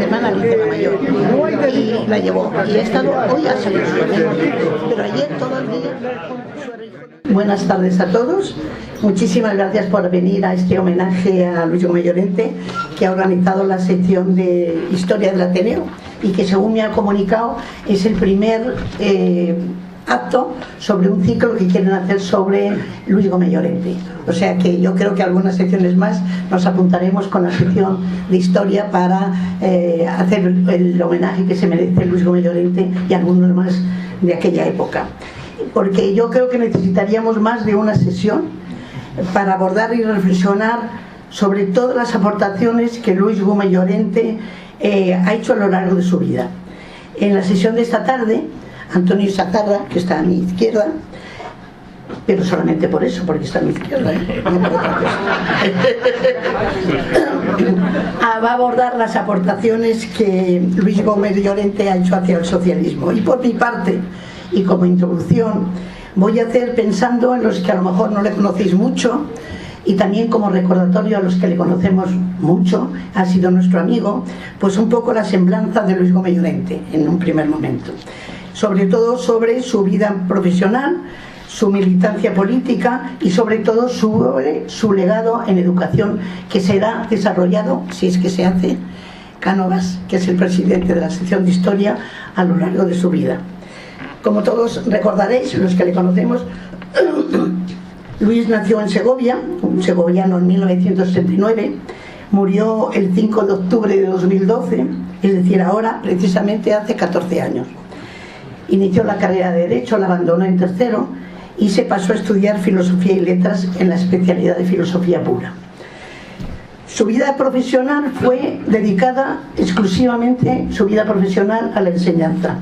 hermana Alicia la mayor, y la llevó. Y he estado hoy a salir, pero ayer todo el día. Buenas tardes a todos. Muchísimas gracias por venir a este homenaje a Luis Gómez Llorente, que ha organizado la sección de Historia del Ateneo y que, según me ha comunicado, es el primer acto sobre un ciclo que quieren hacer sobre Luis Gómez Llorente. O sea que yo creo que algunas secciones más nos apuntaremos con la sección de historia para hacer el homenaje que se merece Luis Gómez Llorente y algunos más de aquella época. Porque yo creo que necesitaríamos más de una sesión para abordar y reflexionar sobre todas las aportaciones que Luis Gómez Llorente ha hecho a lo largo de su vida. En la sesión de esta tarde, Antonio Satarra, que está a mi izquierda, pero solamente por eso, porque está a mi izquierda, no por otra cosa, va a abordar las aportaciones que Luis Gómez Llorente ha hecho hacia el socialismo. Y por mi parte, y como introducción, voy a hacer, pensando en los que a lo mejor no le conocéis mucho, y también como recordatorio a los que le conocemos mucho, ha sido nuestro amigo, pues un poco la semblanza de Luis Gómez Llorente en un primer momento. Sobre todo sobre su vida profesional, su militancia política y sobre todo su legado en educación, que será desarrollado, si es que se hace, Cánovas, que es el presidente de la sección de historia, a lo largo de su vida. Como todos recordaréis, los que le conocemos, Luis nació en Segovia, un segoviano, en 1979, murió el 5 de octubre de 2012, es decir, ahora, precisamente hace 14 años. Inició la carrera de Derecho, la abandonó en tercero y se pasó a estudiar Filosofía y Letras en la especialidad de Filosofía Pura. Su vida profesional fue dedicada exclusivamente, su vida profesional, a la enseñanza.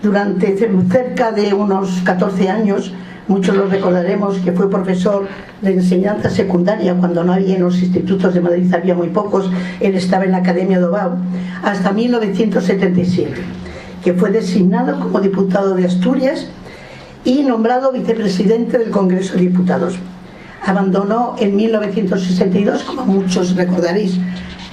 Durante cerca de unos 14 años, muchos lo recordaremos, que fue profesor de enseñanza secundaria cuando no había en los institutos de Madrid, había muy pocos. Él estaba en la Academia de Obao hasta 1977, que fue designado como diputado de Asturias y nombrado vicepresidente del Congreso de Diputados. Abandonó en 1962, como muchos recordaréis,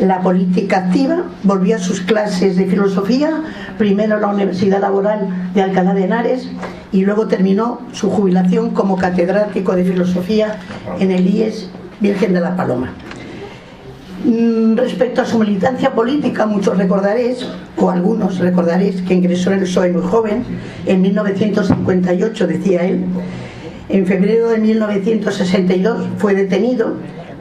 la política activa, volvió a sus clases de filosofía, primero en la Universidad Laboral de Alcalá de Henares y luego terminó su jubilación como catedrático de filosofía en el IES Virgen de la Paloma. Respecto a su militancia política, muchos recordaréis, o algunos recordaréis, que ingresó en el PSOE muy joven, en 1958, decía él. En febrero de 1962 fue detenido,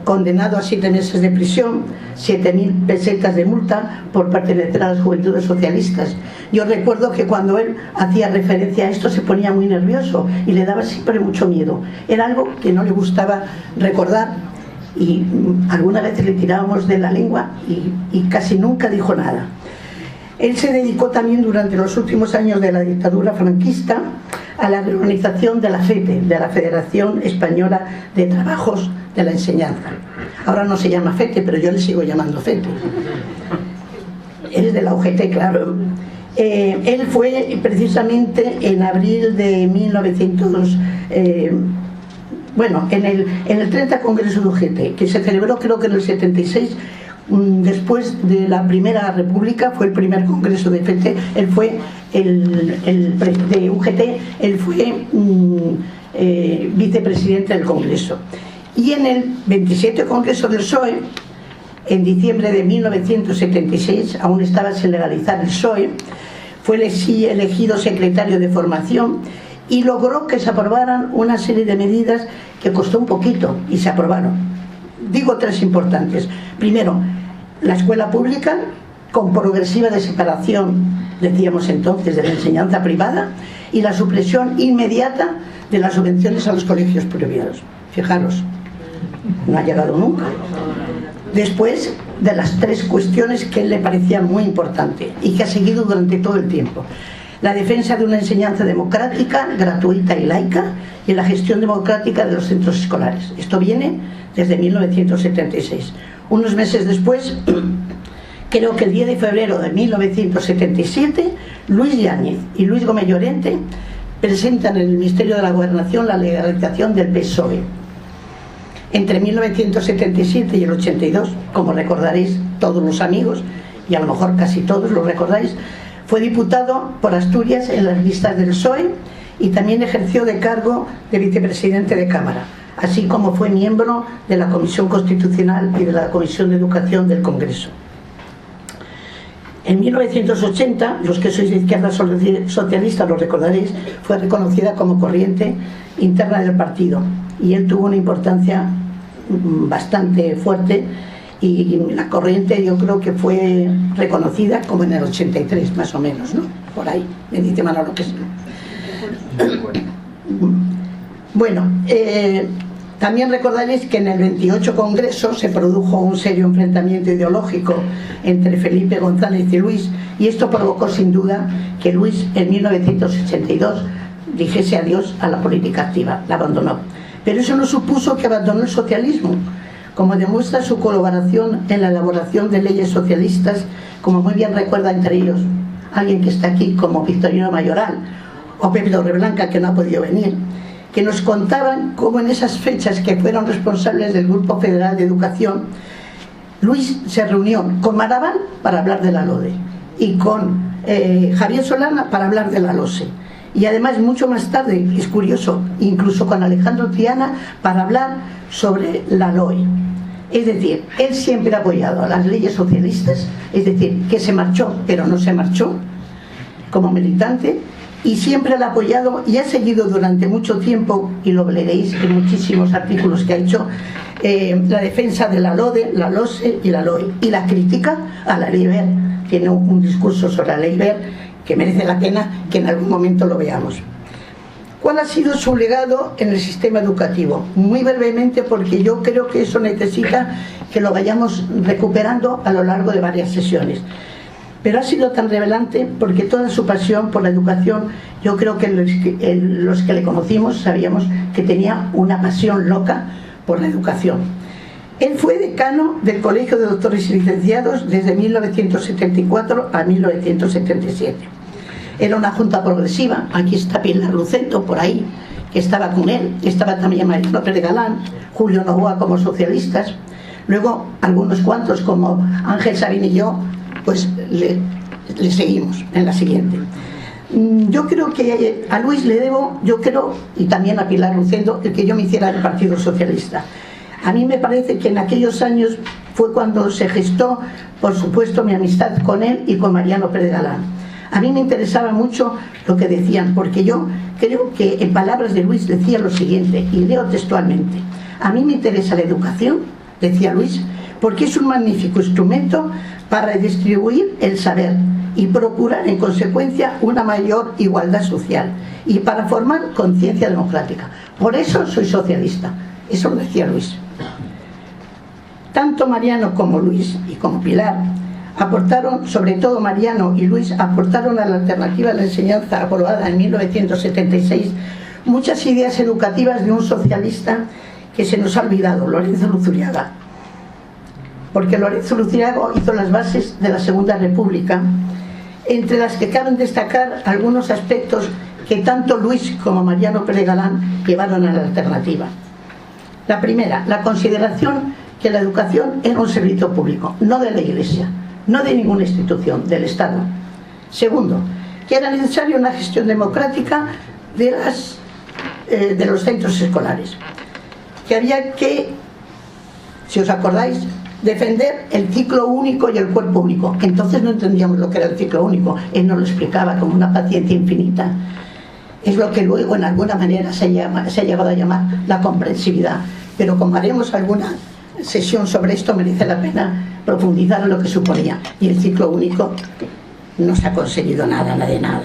condenado a 7 meses de prisión, 7.000 pesetas de multa por pertenecer a las Juventudes Socialistas. Yo recuerdo que cuando él hacía referencia a esto se ponía muy nervioso y le daba siempre mucho miedo. Era algo que no le gustaba recordar y alguna vez le tirábamos de la lengua y casi nunca dijo nada. Él se dedicó también durante los últimos años de la dictadura franquista a la reorganización de la FETE, de la Federación Española de Trabajos de la Enseñanza. Ahora no se llama FETE, pero yo le sigo llamando FETE. Es de la UGT, claro. Él fue precisamente en abril de 1900... en el 30 Congreso de UGT, que se celebró creo que en el 76, después de la Primera República, fue el primer Congreso de FT, él fue de UGT, él fue vicepresidente del Congreso. Y en el 27 Congreso del PSOE, en diciembre de 1976, aún estaba sin legalizar el PSOE, fue elegido secretario de formación y logró que se aprobaran una serie de medidas que costó un poquito y se aprobaron. Digo 3 importantes. Primero, la escuela pública con progresiva de separación, decíamos entonces, de la enseñanza privada, y la supresión inmediata de las subvenciones a los colegios privados. Fijaros, no ha llegado nunca. Después de las 3 cuestiones que a él le parecían muy importantes y que ha seguido durante todo el tiempo: la defensa de una enseñanza democrática, gratuita y laica, y la gestión democrática de los centros escolares. Esto viene desde 1976. Unos meses después, creo que el 10 de febrero de 1977, Luis Yáñez y Luis Gómez Llorente presentan en el Ministerio de la Gobernación la legalización del PSOE. Entre 1977 y el 82, como recordaréis todos los amigos y a lo mejor casi todos lo recordáis, fue diputado por Asturias en las listas del PSOE y también ejerció de cargo de vicepresidente de Cámara, así como fue miembro de la Comisión Constitucional y de la Comisión de Educación del Congreso. En 1980, los que sois de izquierda socialista lo recordaréis, fue reconocida como corriente interna del partido y él tuvo una importancia bastante fuerte, y la corriente yo creo que fue reconocida como en el 83 más o menos, ¿no? Por ahí, me dice Manolo que sí. Bueno, también recordaréis que en el 28 Congreso se produjo un serio enfrentamiento ideológico entre Felipe González y Luis, y esto provocó sin duda que Luis en 1982 dijese adiós a la política activa, la abandonó. Pero eso no supuso que abandonó el socialismo, como demuestra su colaboración en la elaboración de leyes socialistas, como muy bien recuerda entre ellos alguien que está aquí como Victorino Mayoral o Pepe Torreblanca, que no ha podido venir, que nos contaban cómo en esas fechas que fueron responsables del Grupo Federal de Educación, Luis se reunió con Marabal para hablar de la LODE y con Javier Solana para hablar de la LOSE. Y además mucho más tarde, es curioso, incluso con Alejandro Triana para hablar sobre la LOE. Es decir, él siempre ha apoyado a las leyes socialistas, es decir, que se marchó, pero no se marchó como militante, y siempre la ha apoyado y ha seguido durante mucho tiempo, y lo leeréis en muchísimos artículos que ha hecho, la defensa de la LODE, la LOSE y la LOE, y la crítica a la Ley Wert. Tiene un discurso sobre la Ley Wert que merece la pena que en algún momento lo veamos. ¿Cuál ha sido su legado en el sistema educativo? Muy brevemente, porque yo creo que eso necesita que lo vayamos recuperando a lo largo de varias sesiones. Pero ha sido tan revelante porque toda su pasión por la educación, yo creo que los que le conocimos sabíamos que tenía una pasión loca por la educación. Él fue decano del Colegio de Doctores y Licenciados desde 1974 a 1977. Era una junta progresiva. Aquí está Pilar Lucento, por ahí, que estaba con él. Estaba también Mariano Pérez Galán, Julio Novoa como socialistas. Luego, algunos cuantos, como Ángel Sabín y yo, pues le seguimos en la siguiente. Yo creo que a Luis le debo, y también a Pilar Lucento, el que yo me hiciera del Partido Socialista. A mí me parece que en aquellos años fue cuando se gestó, por supuesto, mi amistad con él y con Mariano Pérez Galán. A mí me interesaba mucho lo que decían, porque yo creo que en palabras de Luis decía lo siguiente, y leo textualmente: a mí me interesa la educación, decía Luis, porque es un magnífico instrumento para distribuir el saber y procurar en consecuencia una mayor igualdad social y para formar conciencia democrática. Por eso soy socialista. Eso lo decía Luis. Tanto Mariano como Luis y como Pilar aportaron, sobre todo Mariano y Luis, aportaron a la alternativa a la enseñanza aprobada en 1976 muchas ideas educativas de un socialista que se nos ha olvidado, Lorenzo Luzuriaga. Porque Lorenzo Luzuriaga hizo las bases de la Segunda República, entre las que caben destacar algunos aspectos que tanto Luis como Mariano Pérez Galán llevaron a la alternativa. La primera, la consideración que la educación era un servicio público, no de la Iglesia, no de ninguna institución, del Estado. Segundo, que era necesaria una gestión democrática de los centros escolares, que había que, si os acordáis, defender el ciclo único y el cuerpo único. Entonces no entendíamos lo que era el ciclo único, él nos lo explicaba como una paciencia infinita. Es lo que luego en alguna manera se ha llegado a llamar la comprensividad, pero como haremos alguna sesión sobre esto, merece la pena profundizar en lo que suponía. Y el ciclo único no se ha conseguido nada de nada.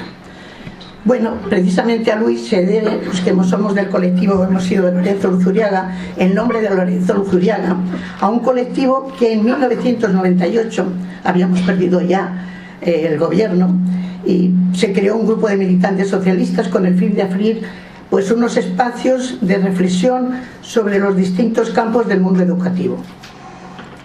Bueno, precisamente a Luis se debe, los que somos del colectivo, hemos sido de Lorenzo Luzuriaga, el nombre de Lorenzo Luzuriaga, a un colectivo que en 1998 habíamos perdido ya el gobierno, y se creó un grupo de militantes socialistas con el fin de abrir pues unos espacios de reflexión sobre los distintos campos del mundo educativo.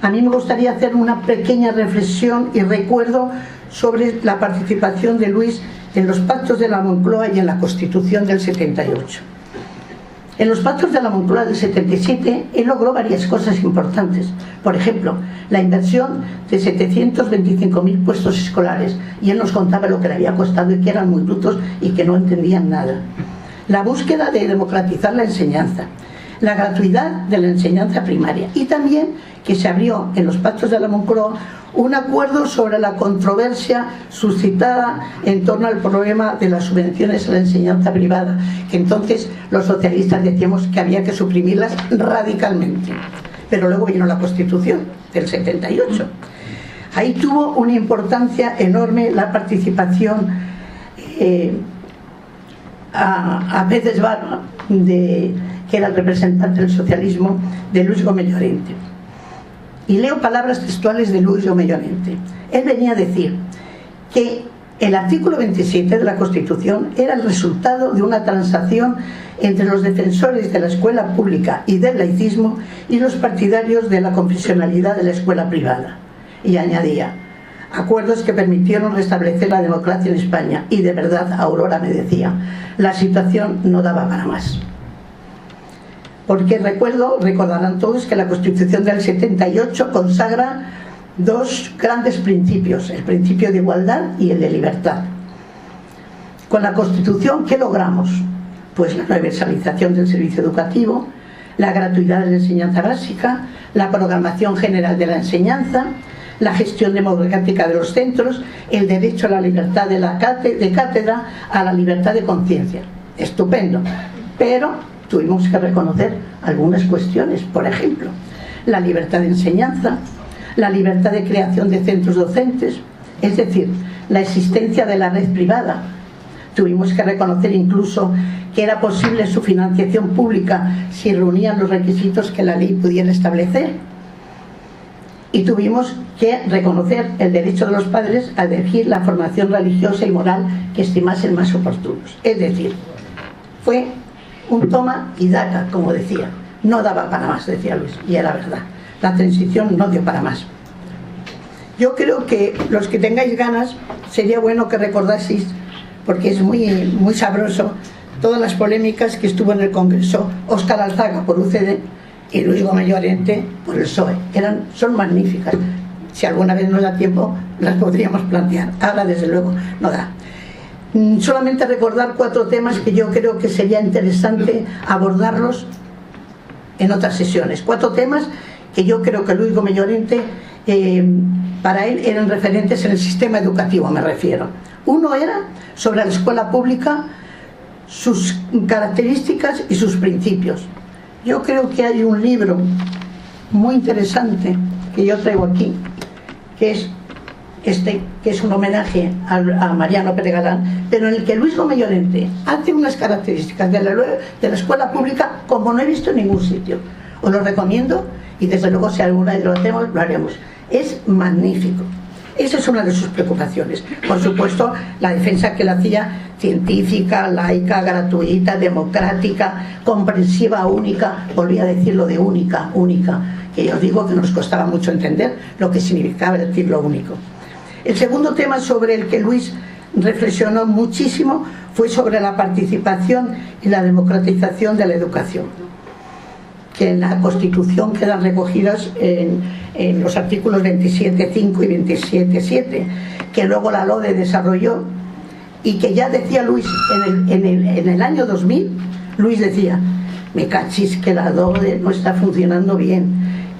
A mí me gustaría hacer una pequeña reflexión y recuerdo sobre la participación de Luis en los pactos de la Moncloa y en la Constitución del 78. En los pactos de la Moncloa del 77, él logró varias cosas importantes. Por ejemplo, la inversión de 725.000 puestos escolares, y él nos contaba lo que le había costado y que eran muy brutos y que no entendían nada. La búsqueda de democratizar la enseñanza, la gratuidad de la enseñanza primaria, y también que se abrió en los pactos de la Moncloa un acuerdo sobre la controversia suscitada en torno al problema de las subvenciones a la enseñanza privada, que entonces los socialistas decíamos que había que suprimirlas radicalmente. Pero luego vino la Constitución del 78. Ahí tuvo una importancia enorme la participación a veces Barba, que era el representante del socialismo, de Luis Gómez Llorente. Y leo palabras textuales de Luis Gómez Llorente. Él venía a decir que el artículo 27 de la Constitución era el resultado de una transacción entre los defensores de la escuela pública y del laicismo y los partidarios de la confesionalidad de la escuela privada. Y añadía, acuerdos que permitieron restablecer la democracia en España. Y de verdad, Aurora me decía, la situación no daba para más. Porque recordarán todos que la Constitución del 78 consagra dos grandes principios, el principio de igualdad y el de libertad. Con la Constitución, ¿qué logramos? Pues la universalización del servicio educativo, la gratuidad de la enseñanza básica, la programación general de la enseñanza, la gestión democrática de los centros, el derecho a la libertad de cátedra, a la libertad de conciencia. Estupendo, pero tuvimos que reconocer algunas cuestiones, por ejemplo, la libertad de enseñanza, la libertad de creación de centros docentes, es decir, la existencia de la red privada. Tuvimos que reconocer incluso que era posible su financiación pública si reunían los requisitos que la ley pudiera establecer. Y tuvimos que reconocer el derecho de los padres a elegir la formación religiosa y moral que estimasen más oportunos. Es decir, fue un toma y daca, como decía. No daba para más, decía Luis, y era verdad. La transición no dio para más. Yo creo que los que tengáis ganas, sería bueno que recordaseis, porque es muy sabroso, todas las polémicas que estuvo en el Congreso Óscar Alzaga por UCD y Luis Gómez Llorente por el PSOE. Son magníficas. Si alguna vez nos da tiempo, las podríamos plantear. Ahora, desde luego, no da. Solamente recordar 4 temas que yo creo que sería interesante abordarlos en otras sesiones. 4 temas que yo creo que Luis Gómez Llorente, para él eran referentes en el sistema educativo, me refiero. Uno era sobre la escuela pública, sus características y sus principios. Yo creo que hay un libro muy interesante que yo traigo aquí, que es un homenaje a Mariano Pérez Galán, pero en el que Luis Gómez Llorente hace unas características de la escuela pública como no he visto en ningún sitio. Os lo recomiendo y desde luego si alguna vez lo hacemos, lo haremos. Es magnífico. Esa es una de sus preocupaciones. Por supuesto, la defensa que él hacía, científica, laica, gratuita, democrática, comprensiva, única, volví a decir lo de única, que yo os digo que nos costaba mucho entender lo que significaba decir lo único. El segundo tema sobre el que Luis reflexionó muchísimo fue sobre la participación y la democratización de la educación, que en la Constitución quedan recogidas en los artículos 27.5 y 27.7, que luego la LODE desarrolló y que ya decía Luis en el año 2000. Luis decía, me cachis que la LODE no está funcionando bien,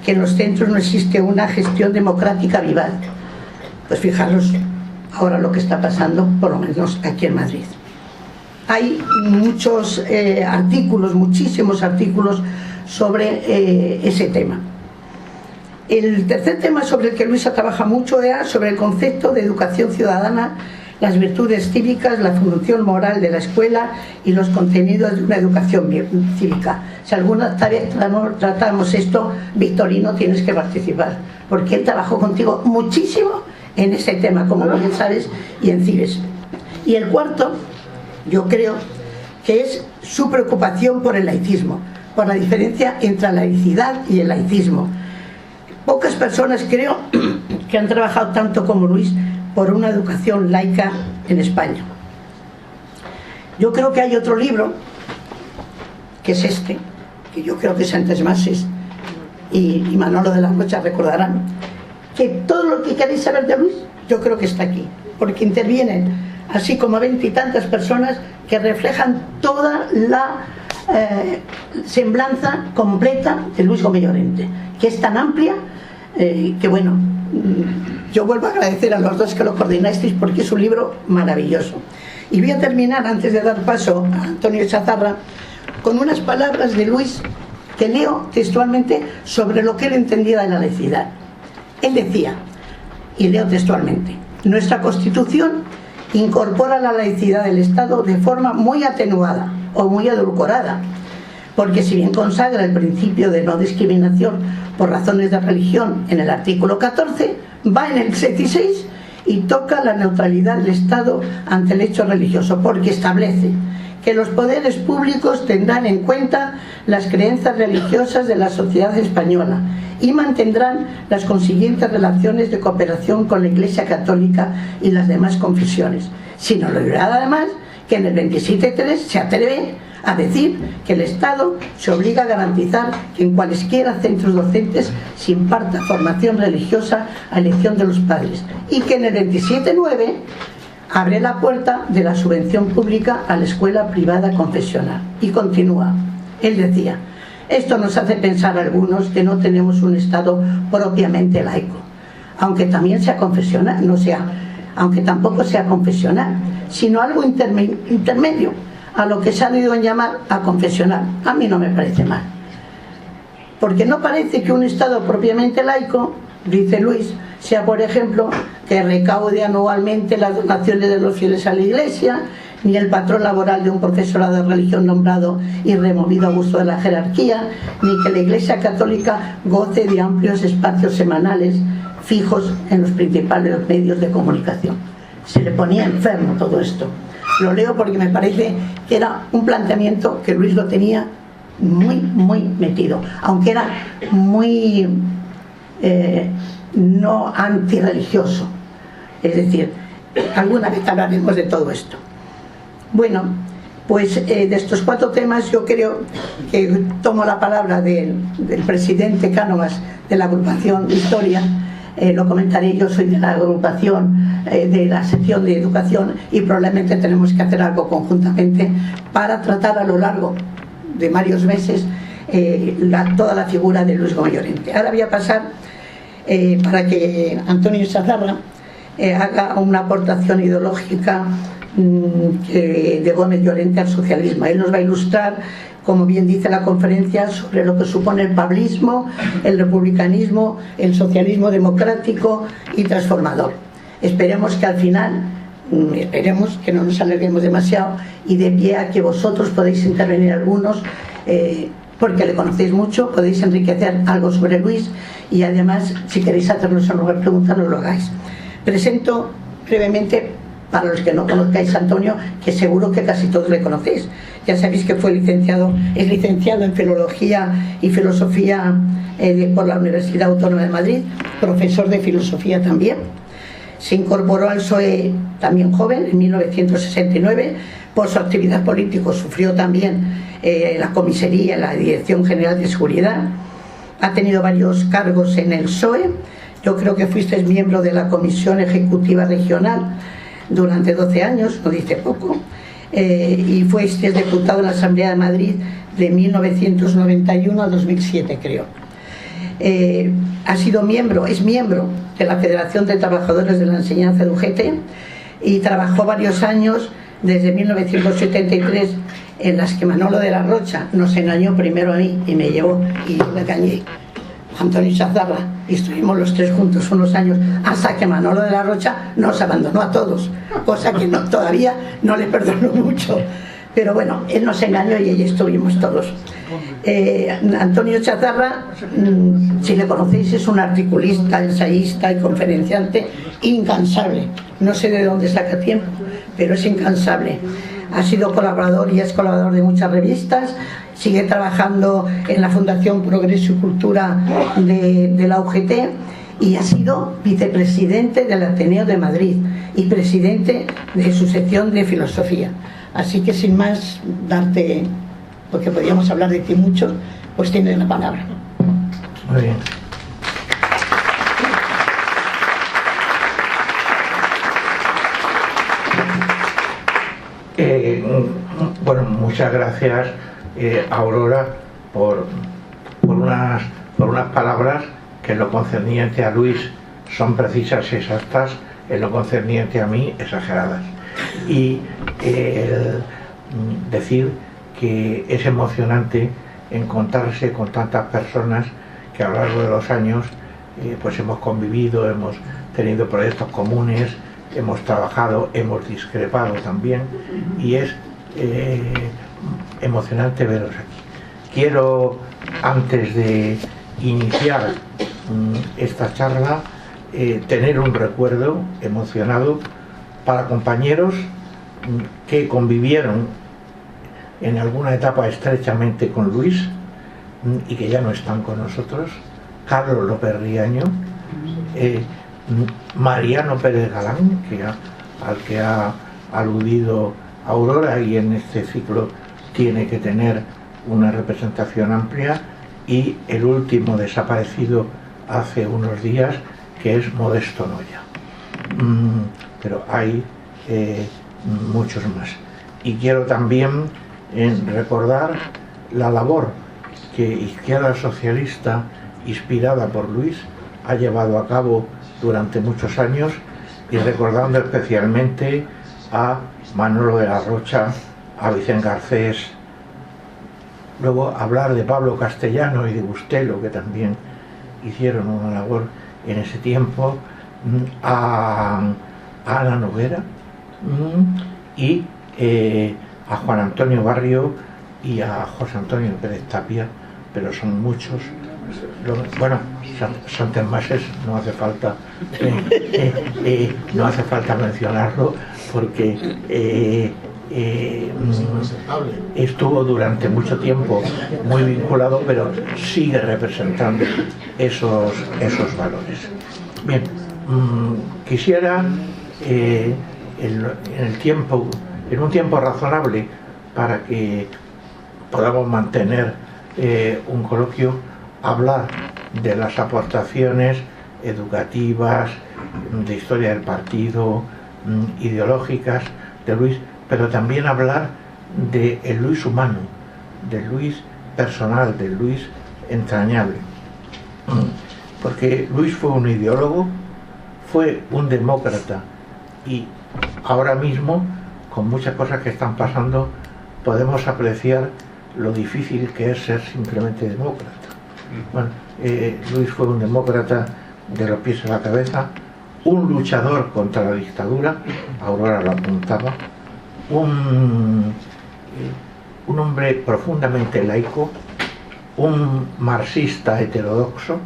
que en los centros no existe una gestión democrática vival. Pues fijaros ahora lo que está pasando, por lo menos aquí en Madrid. Hay muchos artículos, muchísimos artículos sobre ese tema. El tercer tema sobre el que Luisa trabaja mucho era sobre el concepto de educación ciudadana, las virtudes cívicas, la función moral de la escuela y los contenidos de una educación cívica. Si alguna vez tratamos esto, Victorino, tienes que participar, porque él trabajó contigo muchísimo en ese tema, como bien sabes, y en CIBES. Y el cuarto, yo creo que es su preocupación por el laicismo, por la diferencia entre la laicidad y el laicismo. Pocas personas creo que han trabajado tanto como Luis por una educación laica en España. Yo creo que hay otro libro que es este, que yo creo que Santes Mases y Manolo de la Rocha recordarán, que todo lo que queréis saber de Luis, yo creo que está aquí, porque intervienen así como 20 y tantas personas que reflejan toda la semblanza completa de Luis Gómez Llorente, que es tan amplia que bueno, yo vuelvo a agradecer a los dos que lo coordinasteis porque es un libro maravilloso. Y voy a terminar, antes de dar paso a Antonio Chazarra, con unas palabras de Luis que leo textualmente sobre lo que él entendía de la laicidad. Él decía, y leo textualmente: nuestra Constitución incorpora la laicidad del Estado de forma muy atenuada o muy edulcorada, porque si bien consagra el principio de no discriminación por razones de religión en el artículo 14, va en el 16 y toca la neutralidad del Estado ante el hecho religioso, porque establece que los poderes públicos tendrán en cuenta las creencias religiosas de la sociedad española y mantendrán las consiguientes relaciones de cooperación con la Iglesia Católica y las demás confesiones. Sino lo dirá además que en el 27.3 se atreve a decir que el Estado se obliga a garantizar que en cualesquiera centros docentes se imparta formación religiosa a elección de los padres, y que en el 27.9 abre la puerta de la subvención pública a la escuela privada confesional. Y continúa, él decía: esto nos hace pensar a algunos que no tenemos un Estado propiamente laico, aunque también sea confesional, aunque tampoco sea confesional, sino algo intermedio a lo que se ha ido a llamar a confesional. A mí no me parece mal, porque no parece que un Estado propiamente laico, dice Luis, sea por ejemplo que recaude anualmente las donaciones de los fieles a la Iglesia, ni el patrón laboral de un profesorado de religión nombrado y removido a gusto de la jerarquía, ni que la Iglesia Católica goce de amplios espacios semanales fijos en los principales medios de comunicación. Se le ponía enfermo todo esto. Lo leo porque me parece que era un planteamiento que Luis lo tenía muy metido, aunque era muy no antirreligioso. Es decir, alguna vez hablaremos de todo esto. Bueno, pues de estos 4 temas yo creo que tomo la palabra del presidente Cánovas de la agrupación de Historia. Lo comentaré, yo soy de la agrupación de la sección de educación y probablemente tenemos que hacer algo conjuntamente para tratar a lo largo de varios meses toda la figura de Luis Gómez Llorente. Ahora voy a pasar para que Antonio Chazarra haga una aportación ideológica de Gómez Llorente al socialismo. Él nos va a ilustrar, como bien dice la conferencia, sobre lo que supone el pablismo, el republicanismo, el socialismo democrático y transformador. Esperemos que al final, esperemos que no nos alarguemos demasiado y de pie a que vosotros podéis intervenir algunos, porque le conocéis mucho, podéis enriquecer algo sobre Luis y además, si queréis hacernos alguna pregunta, no lo hagáis. Presento brevemente, para los que no conozcáis a Antonio, que seguro que casi todos le conocéis. Ya sabéis que es licenciado en Filología y Filosofía por la Universidad Autónoma de Madrid, profesor de Filosofía también. Se incorporó al PSOE también joven, en 1969. Por su actividad política sufrió también la comisaría, la Dirección General de Seguridad. Ha tenido varios cargos en el PSOE. Yo creo que fuisteis miembro de la Comisión Ejecutiva Regional durante 12 años, no dice poco, y fuisteis diputado en la Asamblea de Madrid de 1991 a 2007, creo. Es miembro de la Federación de Trabajadores de la Enseñanza de UGT y trabajó varios años, desde 1973, en las que Manolo de la Rocha nos engañó primero a mí y me llevó, y yo me engañé a Antonio Chazarra, y estuvimos los 3 juntos unos años hasta que Manolo de la Rocha nos abandonó a todos, cosa que todavía no le perdono mucho, pero bueno, él nos engañó y ahí estuvimos todos. Antonio Chazarra, si le conocéis, es un articulista, ensayista y conferenciante incansable. No sé de dónde saca tiempo, pero es incansable. Ha sido colaborador y es colaborador de muchas revistas. Sigue trabajando en la Fundación Progreso y Cultura de la UGT y ha sido vicepresidente del Ateneo de Madrid y presidente de su sección de Filosofía. Así que sin más, darte porque podríamos hablar de ti mucho, pues tienes la palabra. Muy bien. Bueno, muchas gracias, Aurora, por unas palabras que en lo concerniente a Luis son precisas y exactas, en lo concerniente a mí exageradas. Y decir que es emocionante encontrarse con tantas personas que a lo largo de los años pues hemos convivido, hemos tenido proyectos comunes, hemos trabajado, hemos discrepado también, y es emocionante veros aquí. Quiero, antes de iniciar esta charla, tener un recuerdo emocionado para compañeros que convivieron en alguna etapa estrechamente con Luis y que ya no están con nosotros: Carlos López Riaño, Mariano Pérez Galán, al que ha aludido Aurora, y en este ciclo tiene que tener una representación amplia, y el último desaparecido hace unos días, que es Modesto Noya. Pero hay muchos más. Y quiero también recordar la labor que Izquierda Socialista, inspirada por Luis, ha llevado a cabo durante muchos años, y recordando especialmente a Manolo de la Rocha, a Vicente Garcés, luego hablar de Pablo Castellano y de Bustelo, que también hicieron una labor en ese tiempo, a Ana Noguera y a Juan Antonio Barrio y a José Antonio Pérez Tapia, pero son muchos. Bueno, Santos Mases no hace falta no hace falta mencionarlo, porque estuvo durante mucho tiempo muy vinculado, pero sigue representando esos valores. Bien, quisiera en un tiempo razonable, para que podamos mantener un coloquio, hablar de las aportaciones educativas, de historia del partido, ideológicas de Luis, pero también hablar del Luis humano, del Luis personal, del Luis entrañable. Porque Luis fue un ideólogo, fue un demócrata, y ahora mismo, con muchas cosas que están pasando, podemos apreciar lo difícil que es ser simplemente demócrata. Bueno, Luis fue un demócrata de los pies a la cabeza, un luchador contra la dictadura, Aurora lo apuntaba, un hombre profundamente laico, un marxista heterodoxo,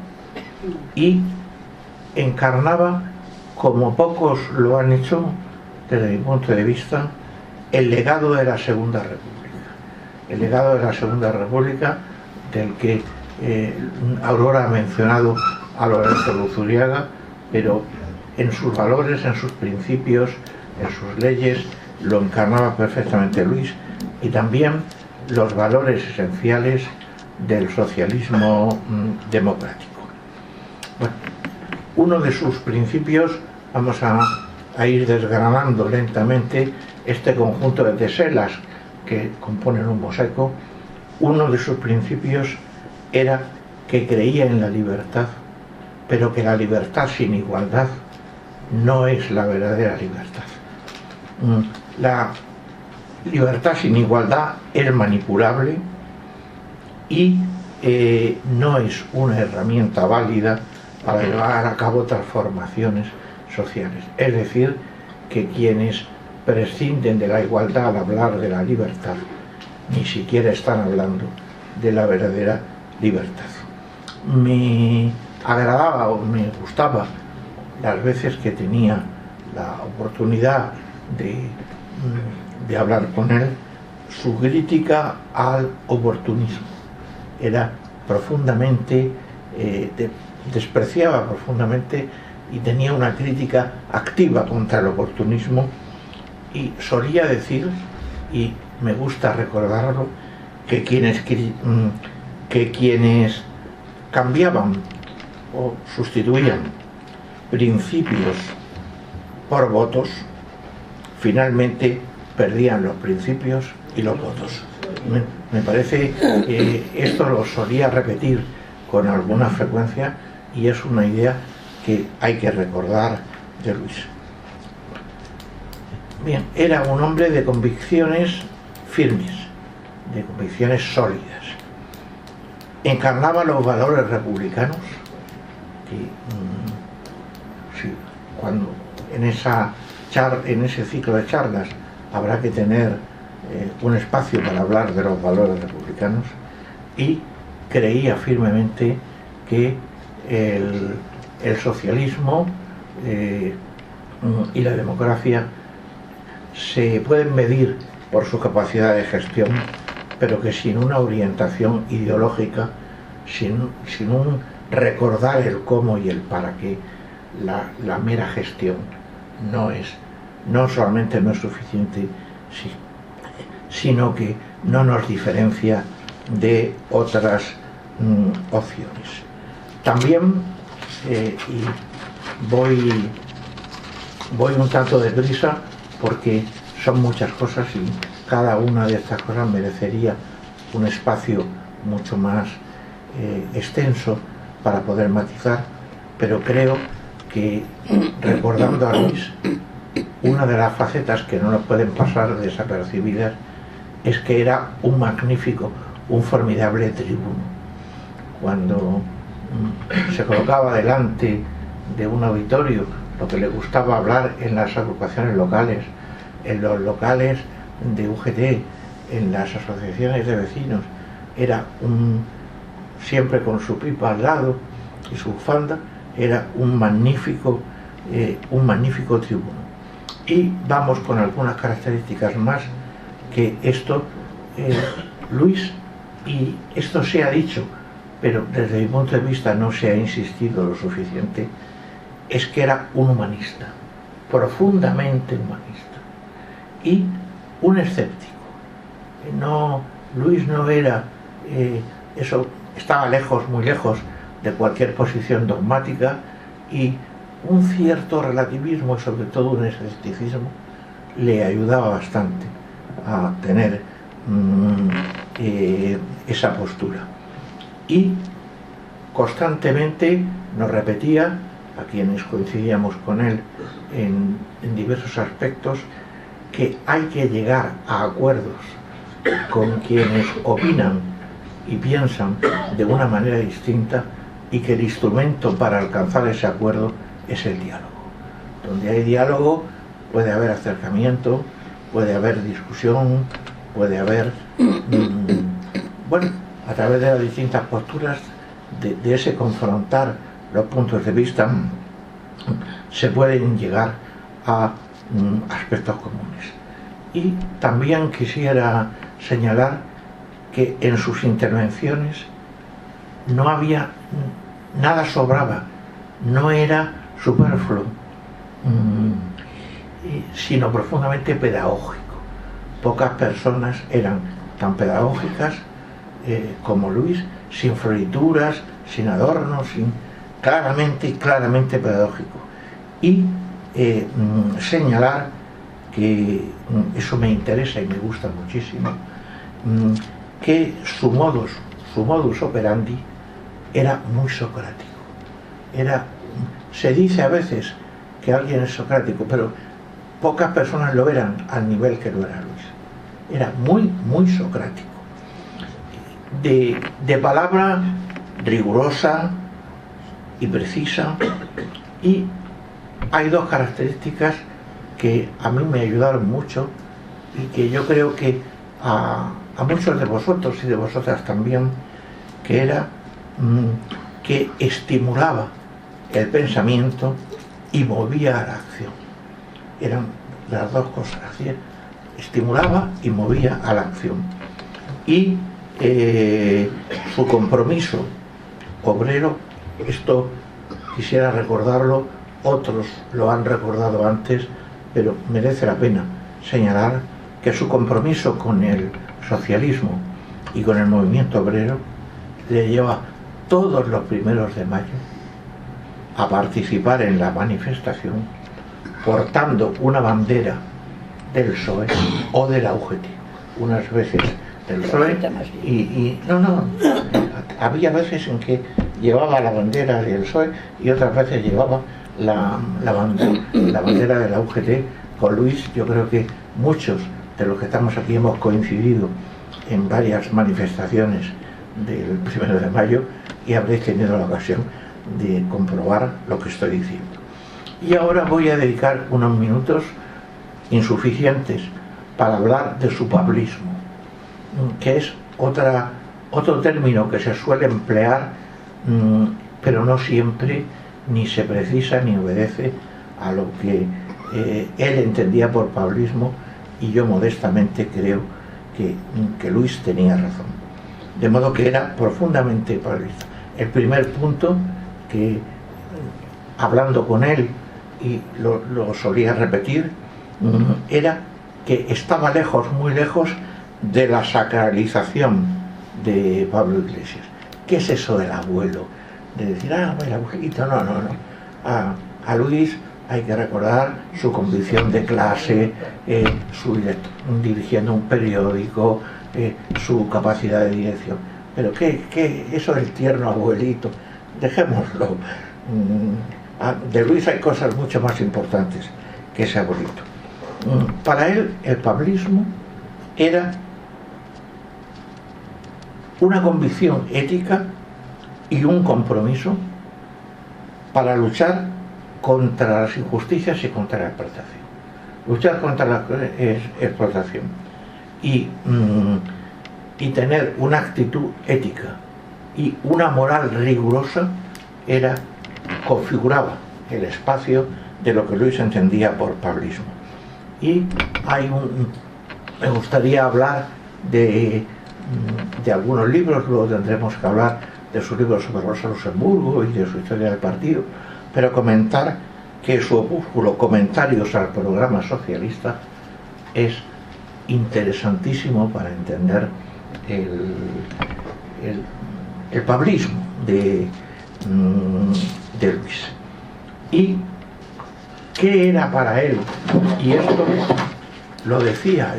y encarnaba, como pocos lo han hecho desde mi punto de vista, el legado de la Segunda República. El legado de la Segunda República, del que Aurora ha mencionado a Lorenzo Luzuriaga, pero en sus valores, en sus principios, en sus leyes, lo encarnaba perfectamente Luis, y también los valores esenciales del socialismo democrático. Bueno, uno de sus principios, vamos a ir desgranando lentamente este conjunto de teselas que componen un mosaico. Uno de sus principios era que creía en la libertad, pero que la libertad sin igualdad no es la verdadera libertad. La libertad sin igualdad es manipulable y no es una herramienta válida para llevar a cabo transformaciones sociales. Es decir, que quienes prescinden de la igualdad al hablar de la libertad, ni siquiera están hablando de la verdadera libertad. Me agradaba o me gustaba, las veces que tenía la oportunidad de hablar con él, su crítica al oportunismo. Era profundamente, despreciaba profundamente y tenía una crítica activa contra el oportunismo, y solía decir, y me gusta recordarlo, que quienes cambiaban o sustituían principios por votos, finalmente perdían los principios y los votos. Me parece que esto lo solía repetir con alguna frecuencia y es una idea que hay que recordar de Luis. Bien, era un hombre de convicciones firmes, de convicciones sólidas. Encarnaba los valores republicanos que sí, cuando en ese ciclo de charlas habrá que tener un espacio para hablar de los valores republicanos, y creía firmemente que el socialismo y la democracia se pueden medir por su capacidad de gestión, pero que sin una orientación ideológica, sin un recordar el cómo y el para qué, la mera gestión no solamente no es suficiente, sino que no nos diferencia de otras opciones. También, y voy un tanto deprisa porque son muchas cosas y cada una de estas cosas merecería un espacio mucho más extenso para poder matizar, pero creo que, recordando a Luis, una de las facetas que no nos pueden pasar desapercibidas es que era un magnífico, un formidable tribuno. Cuando se colocaba delante de un auditorio, lo que le gustaba hablar en las agrupaciones locales, en los locales de UGT, en las asociaciones de vecinos, era siempre con su pipa al lado y su bufanda, era un magnífico tribuno. Y vamos con algunas características más que esto, Luis, y esto se ha dicho, pero desde mi punto de vista no se ha insistido lo suficiente, es que era un humanista, profundamente humanista, y un escéptico. Luis no era estaba lejos, muy lejos de cualquier posición dogmática, y un cierto relativismo y sobre todo un escepticismo le ayudaba bastante a tener esa postura. Y constantemente nos repetía, a quienes coincidíamos con él en diversos aspectos, que hay que llegar a acuerdos con quienes opinan y piensan de una manera distinta, y que el instrumento para alcanzar ese acuerdo es el diálogo. Donde hay diálogo puede haber acercamiento, puede haber discusión, puede haber a través de las distintas posturas de ese confrontar los puntos de vista se pueden llegar a aspectos comunes. Y también quisiera señalar que en sus intervenciones no había nada, sobraba, no era superfluo, sino profundamente pedagógico. Pocas personas eran tan pedagógicas como Luis, sin florituras, sin adornos, claramente pedagógico. Y señalar que eso me interesa y me gusta muchísimo, que su modus operandi era muy socrático. Se dice a veces que alguien es socrático, pero pocas personas lo eran al nivel que lo era Luis. Era muy socrático, de palabra rigurosa y precisa. Y hay dos características que a mí me ayudaron mucho y que yo creo que a muchos de vosotros y de vosotras también, que era que estimulaba el pensamiento y movía a la acción. Eran las dos cosas, así, estimulaba y movía a la acción. Y su compromiso obrero, esto quisiera recordarlo, otros lo han recordado antes, pero merece la pena señalar que su compromiso con el socialismo y con el movimiento obrero, le lleva todos los 1 de mayo a participar en la manifestación portando una bandera del PSOE o de la UGT, unas veces del PSOE había veces en que llevaba la bandera del PSOE y otras veces llevaba la bandera de la UGT. Con Luis yo creo que muchos de los que estamos aquí hemos coincidido en varias manifestaciones del 1 de mayo y habréis tenido la ocasión de comprobar lo que estoy diciendo. Y ahora voy a dedicar unos minutos insuficientes para hablar de su pablismo, que es otro término que se suele emplear, pero no siempre ni se precisa ni obedece a lo que él entendía por pablismo, y yo modestamente creo que Luis tenía razón, de modo que era profundamente pablista. El primer punto que, hablando con él, y lo solía repetir, era que estaba lejos, muy lejos, de la sacralización de Pablo Iglesias. ¿Qué es eso del abuelo? De decir, el abuelito, no. A Luis hay que recordar su convicción de clase, dirigiendo un periódico, su capacidad de dirección. Pero ¿qué eso del tierno abuelito? Dejémoslo. De Luis hay cosas mucho más importantes que ese abuelito. Para él el pablismo era una convicción ética y un compromiso para luchar contra las injusticias y contra la explotación. Luchar contra la explotación y tener una actitud ética y una moral rigurosa configuraba el espacio de lo que Luis entendía por pablismo. Y me gustaría hablar de algunos libros, luego tendremos que hablar de su libro sobre Rosa Luxemburgo y de su historia del partido, pero comentar que su opúsculo Comentarios al Programa Socialista es interesantísimo para entender el pablismo de Luis. ¿Y qué era para él? Y esto lo decía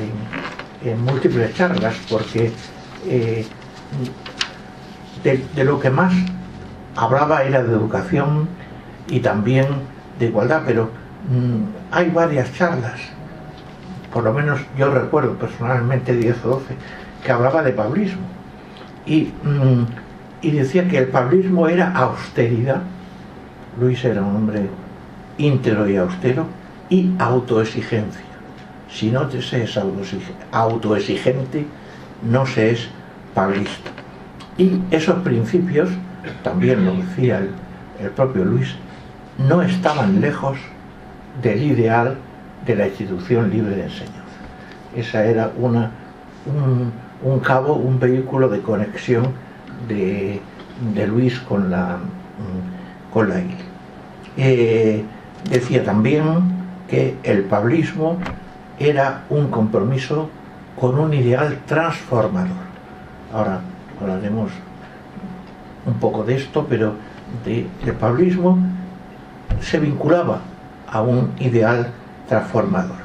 en múltiples charlas, porque de lo que más hablaba era de educación y también de igualdad, pero hay varias charlas, por lo menos yo recuerdo personalmente 10 o 12, que hablaba de pablismo y decía que el pablismo era austeridad. Luis era un hombre íntegro y austero, y autoexigencia. Si no se es autoexigente, no se es pablista. Y esos principios, también lo decía el propio Luis, no estaban lejos del ideal de la institución libre de enseñanza. Esa era un cabo, un vehículo de conexión de Luis con la ILE. Decía también que el pablismo era un compromiso con un ideal transformador. Ahora hablaremos un poco de esto, pero el pablismo se vinculaba a un ideal transformador.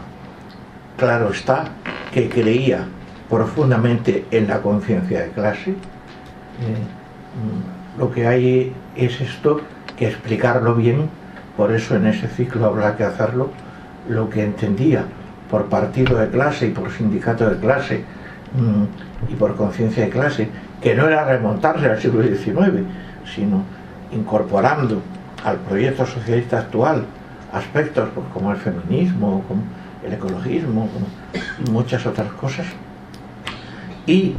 Claro está que creía profundamente en la conciencia de clase. Lo que hay es esto, que explicarlo bien, por eso en ese ciclo habrá que hacerlo, lo que entendía por partido de clase y por sindicato de clase y por conciencia de clase, que no era remontarse al siglo XIX, sino incorporando al proyecto socialista actual aspectos como el feminismo, como el ecologismo, como muchas otras cosas. Y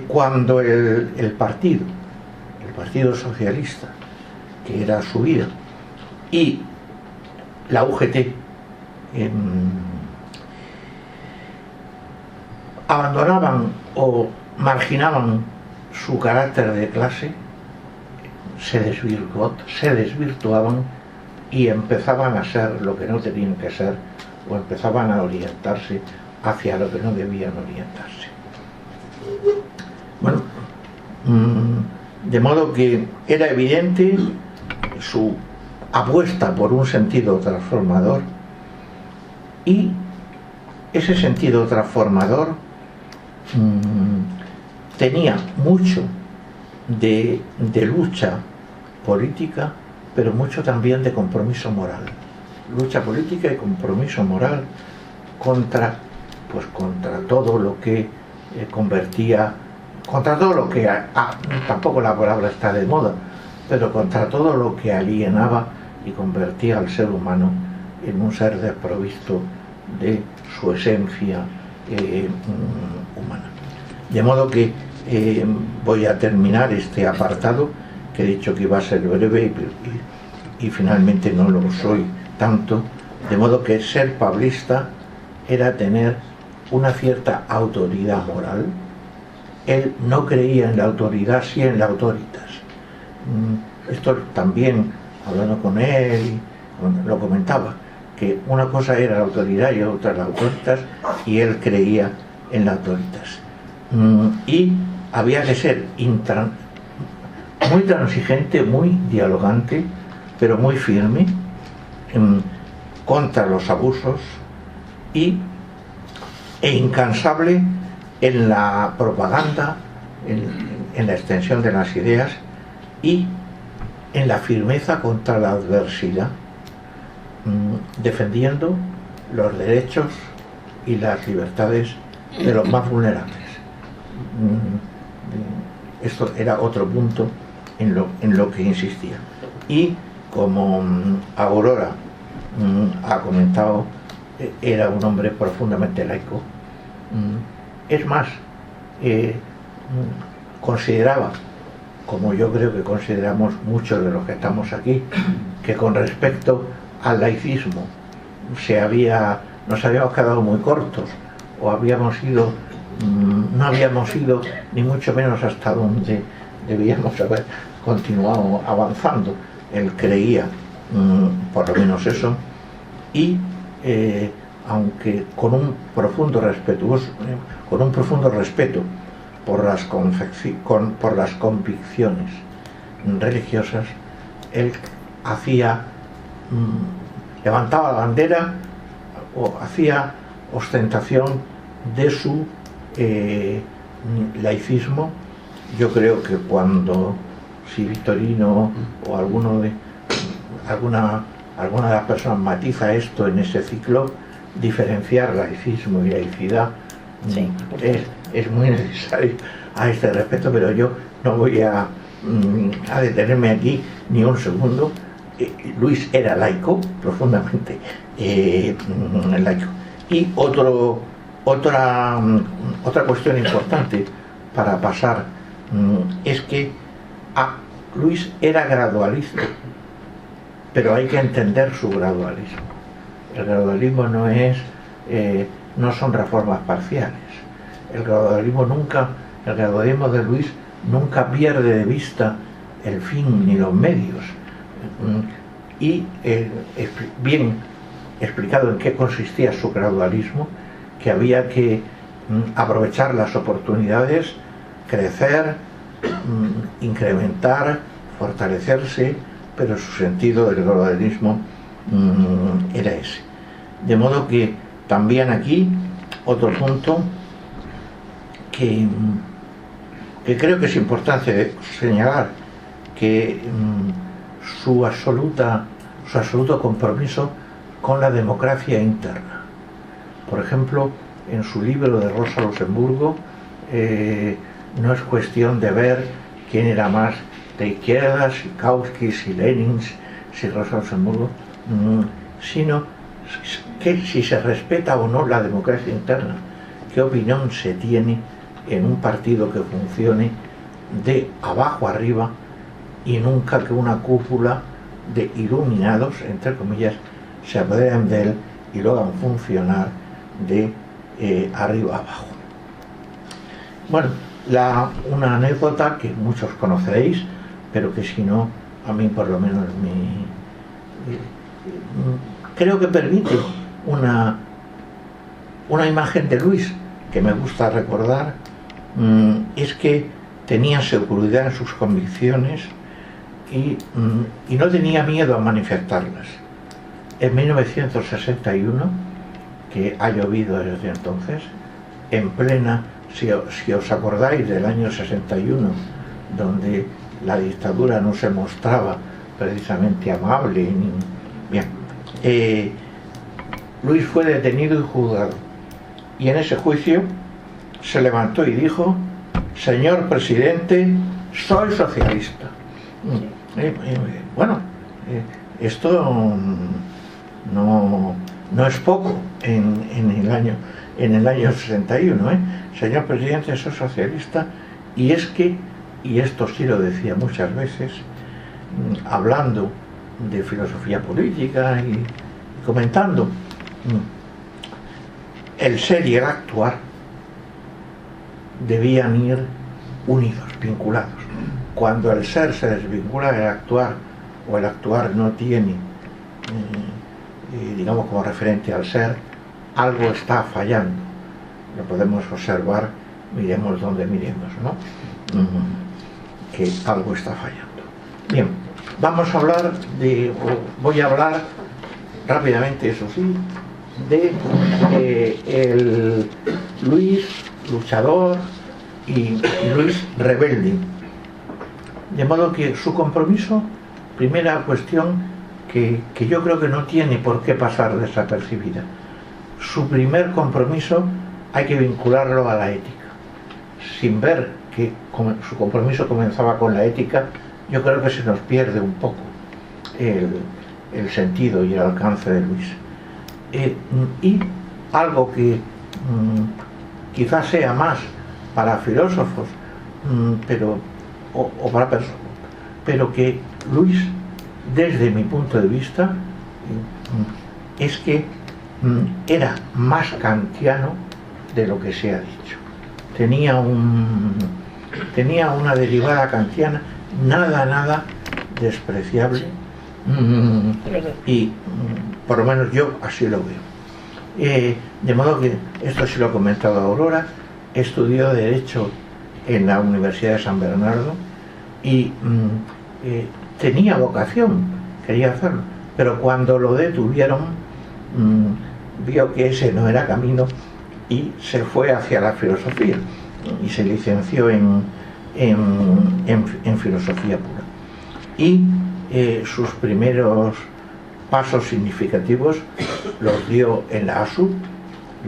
cuando el partido socialista, que era su vida, y la UGT abandonaban o marginaban su carácter de clase, se desvirtuaban y empezaban a ser lo que no tenían que ser, o empezaban a orientarse hacia lo que no debían orientarse. De modo que era evidente su apuesta por un sentido transformador, y ese sentido transformador tenía mucho de lucha política, pero mucho también de compromiso moral. Lucha política y compromiso moral contra todo lo que convertía, contra todo lo que, tampoco la palabra está de moda, pero contra todo lo que alienaba y convertía al ser humano en un ser desprovisto de su esencia humana. De modo que voy a terminar este apartado, que he dicho que iba a ser breve y finalmente no lo soy tanto. De modo que ser pablista era tener una cierta autoridad moral. Él no creía en la autoridad, sí en la autoritas. Esto también, hablando con él, lo comentaba, que una cosa era la autoridad y otra la autoritas, y él creía en la autoritas. Y había que ser muy transigente, muy dialogante, pero muy firme contra los abusos, e incansable en la propaganda, en la extensión de las ideas y en la firmeza contra la adversidad, defendiendo los derechos y las libertades de los más vulnerables. Esto era otro punto en lo que insistía. Y como Aurora ha comentado, era un hombre profundamente laico. Es más, consideraba, como yo creo que consideramos muchos de los que estamos aquí, que con respecto al laicismo nos habíamos quedado muy cortos, o no habíamos ido ni mucho menos hasta donde debíamos haber continuado avanzando. Él creía por lo menos eso, y aunque con un profundo respeto por las convicciones religiosas, él levantaba la bandera o hacía ostentación de su laicismo. Yo creo que si Victorino o alguna de las personas matiza esto en ese ciclo, diferenciar laicismo y laicidad, sí, es muy necesario a este respecto, pero yo no voy a detenerme aquí ni un segundo. Luis era laico, profundamente laico. Y otra cuestión importante para pasar es que Luis era gradualista, pero hay que entender su gradualismo. El gradualismo no son reformas parciales. El gradualismo de Luis nunca pierde de vista el fin ni los medios. Y bien explicado en qué consistía su gradualismo, que había que aprovechar las oportunidades, crecer, incrementar, fortalecerse, pero su sentido del gradualismo era ese. De modo que también aquí otro punto que creo que es importante señalar, que su absoluto compromiso con la democracia interna. Por ejemplo, en su libro de Rosa Luxemburgo, no es cuestión de ver quién era más de izquierda, si Kautsky, si Lenin, si Rosa Luxemburgo, sino que si se respeta o no la democracia interna, qué opinión se tiene en un partido que funcione de abajo arriba, y nunca que una cúpula de iluminados, entre comillas, se apoderen de él y lo hagan funcionar de arriba abajo. Bueno, una anécdota que muchos conoceréis, pero que si no, a mí por lo menos creo que permite una imagen de Luis que me gusta recordar, es que tenía seguridad en sus convicciones y no tenía miedo a manifestarlas. En 1961, que ha llovido desde entonces, en plena, si os acordáis del año 61, donde la dictadura no se mostraba precisamente amable, bien, Luis fue detenido y juzgado, y en ese juicio se levantó y dijo: señor presidente, soy socialista. Bueno, esto no es poco en el año 61, señor presidente, soy socialista. Y es que, y esto sí lo decía muchas veces, hablando de filosofía política y comentando, el ser y el actuar debían ir unidos, vinculados. Cuando el ser se desvincula del actuar, o el actuar no tiene, digamos, como referente al ser, algo está fallando. Lo podemos observar, miremos donde miremos, ¿no? Que algo está fallando. Bien, vamos a hablar voy a hablar rápidamente, eso sí, de el Luis luchador y Luis rebelde. De modo que su compromiso, primera cuestión que yo creo que no tiene por qué pasar desapercibida, su primer compromiso hay que vincularlo a la ética. Sin ver que su compromiso comenzaba con la ética, yo creo que se nos pierde un poco el sentido y el alcance de Luis. Y algo que quizás sea más para filósofos, o para personas, pero que Luis, desde mi punto de vista, es que era más kantiano de lo que se ha dicho. Tenía una derivada kantiana nada despreciable, y por lo menos yo así lo veo. De modo que, esto sí lo ha comentado Aurora, estudió Derecho en la Universidad de San Bernardo y tenía vocación, quería hacerlo, pero cuando lo detuvieron vio que ese no era camino y se fue hacia la filosofía y se licenció en filosofía pura. Y sus primeros pasos significativos los dio en la ASU,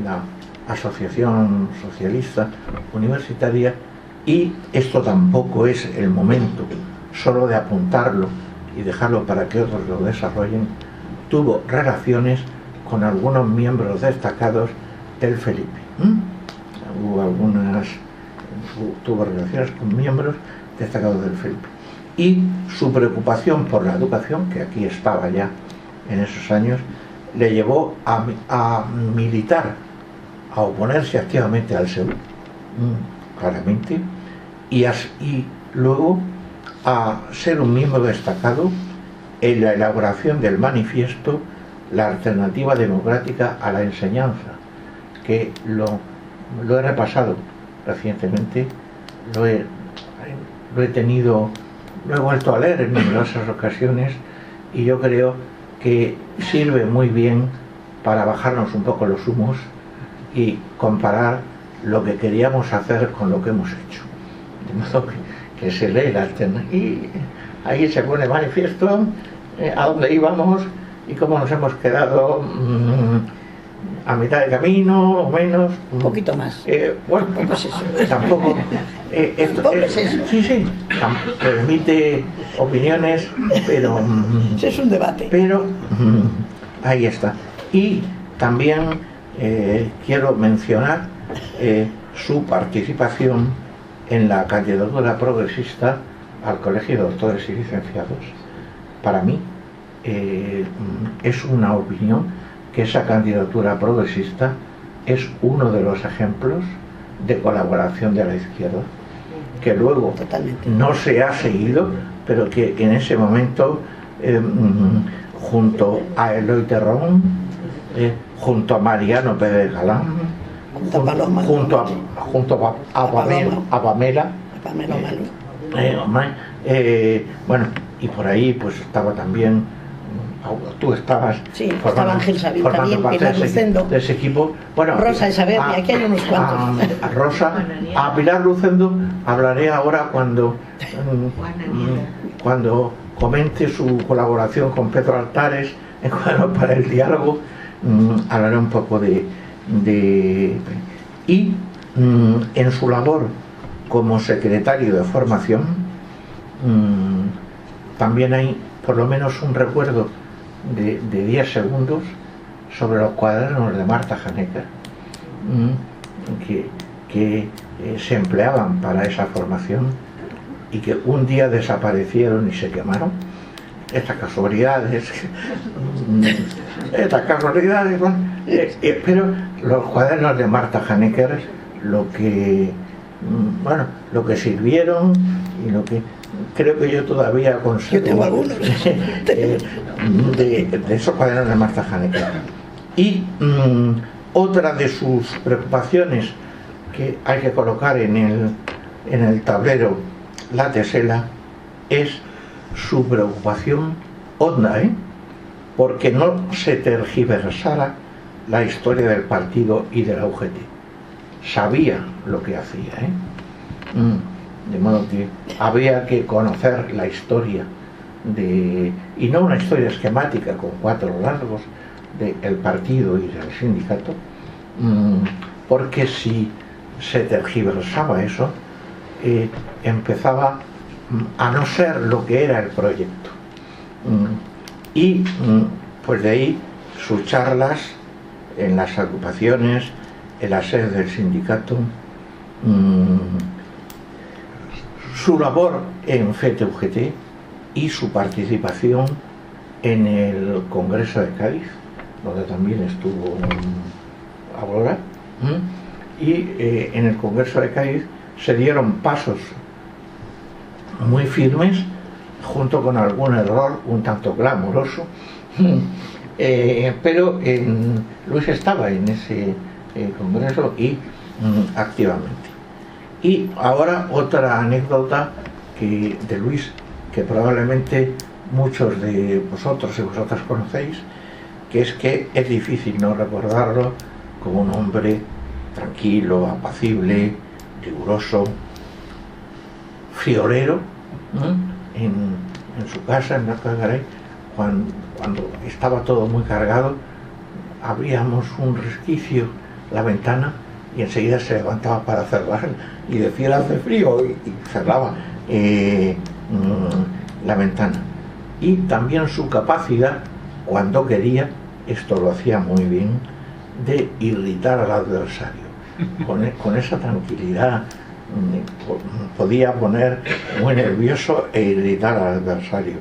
la Asociación Socialista Universitaria, y esto tampoco es el momento solo de apuntarlo y dejarlo para que otros lo desarrollen. Tuvo relaciones con algunos miembros destacados del Felipe. Tuvo relaciones con miembros destacados del Felipe. Y su preocupación por la educación, que aquí estaba ya en esos años, le llevó a militar, a oponerse activamente al SEU, claramente, y luego a ser un miembro destacado en la elaboración del manifiesto La Alternativa Democrática a la Enseñanza, que lo he repasado recientemente, lo he vuelto a leer en numerosas ocasiones, y yo creo que sirve muy bien para bajarnos un poco los humos y comparar lo que queríamos hacer con lo que hemos hecho. De modo que se lee la alternativa y ahí se pone manifiesto a dónde íbamos y cómo nos hemos quedado a mitad de camino o menos. Un poquito más. Bueno, pues eso. Tampoco. Sí, permite opiniones, pero. Es un debate. Pero ahí está. Y también quiero mencionar su participación en la candidatura progresista al Colegio de Doctores y Licenciados. Para mí es una opinión que esa candidatura progresista es uno de los ejemplos de colaboración de la izquierda, que luego no se ha seguido, pero que en ese momento junto a Eloy Terrón, junto a Mariano Pérez Galán, junto a Pamela, Pamela Malo. Bueno, y por ahí pues estaba también, tú estabas, sí, estaba Ángel Sabín también, Pilar Lucendo, de ese equipo. Bueno, Rosa Isabel, y aquí hay unos cuantos. A Rosa, a Pilar Lucendo hablaré ahora cuando comente su colaboración con Pedro Altares en Cuadernos para el Diálogo. Hablaré un poco y en su labor como secretario de formación también hay por lo menos un recuerdo de 10 segundos sobre los cuadernos de Marta Hanecker que se empleaban para esa formación y que un día desaparecieron y se quemaron. Estas casualidades, bueno, pero los cuadernos de Marta Hanecker lo que sirvieron y lo que creo que yo todavía conservo. Yo tengo algunos de esos cuadernos de Marta Hanecker. Y otra de sus preocupaciones que hay que colocar en el tablero la tesela es su preocupación honda, porque no se tergiversara la historia del partido y de la UGT. Sabía lo que hacía, de modo que había que conocer la historia y no una historia esquemática con 4 largos del partido y del sindicato, porque si se tergiversaba eso, empezaba a no ser lo que era el proyecto. Y pues de ahí sus charlas en las agrupaciones, en la sede del sindicato, su labor en FET-UGT y su participación en el Congreso de Cádiz, donde también estuvo Aurora, y en el Congreso de Cádiz se dieron pasos muy firmes, junto con algún error un tanto clamoroso, pero Luis estaba en ese congreso y activamente. Y ahora otra anécdota de Luis, que probablemente muchos de vosotros y vosotras conocéis, que es que es difícil no recordarlo como un hombre tranquilo, apacible, riguroso, friolero, en su casa en Marcos de Garay. Cuando estaba todo muy cargado, abríamos un resquicio, la ventana, y enseguida se levantaba para cerrar y decía hace frío y cerraba la ventana. Y también su capacidad, cuando quería, esto lo hacía muy bien, de irritar al adversario. Con esa tranquilidad podía poner muy nervioso e irritar al adversario.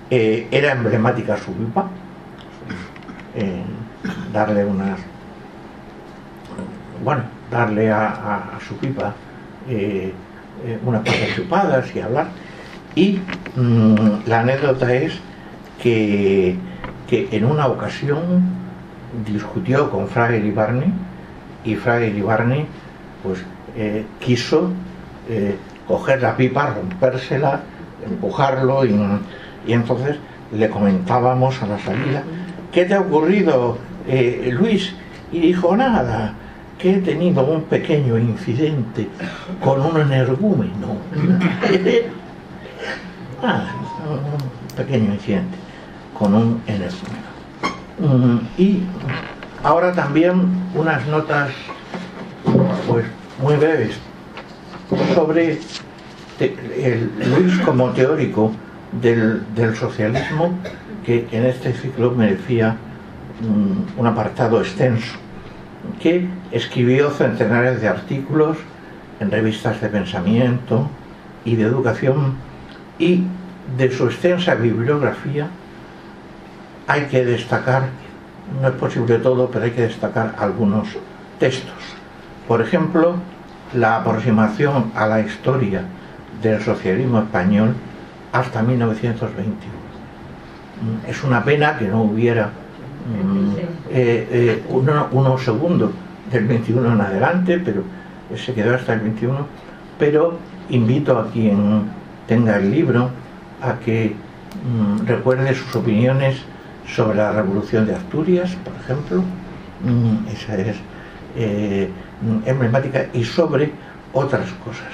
Era emblemática su pipa, darle a su pipa unas cuantas chupadas y hablar. Y la anécdota es que en una ocasión discutió con Fraga Iribarne, y Fraga Iribarne pues quiso coger la pipa, rompérsela, empujarlo, y entonces le comentábamos a la salida: ¿qué te ha ocurrido, Luis? Y dijo: nada, que he tenido un pequeño incidente con un energúmeno. Un pequeño incidente con un energúmeno. Y ahora también unas notas pues muy breves sobre Luis como teórico del socialismo, que en este ciclo merecía un apartado extenso, que escribió centenares de artículos en revistas de pensamiento y de educación, y de su extensa bibliografía hay que destacar, no es posible todo, pero hay que destacar algunos textos. Por ejemplo, la aproximación a la historia del socialismo español hasta 1921. Es una pena que no hubiera unos segundos del 21 en adelante, pero se quedó hasta el 21, pero invito a quien tenga el libro a que recuerde sus opiniones sobre la Revolución de Asturias, por ejemplo. Esa es emblemática, y sobre otras cosas.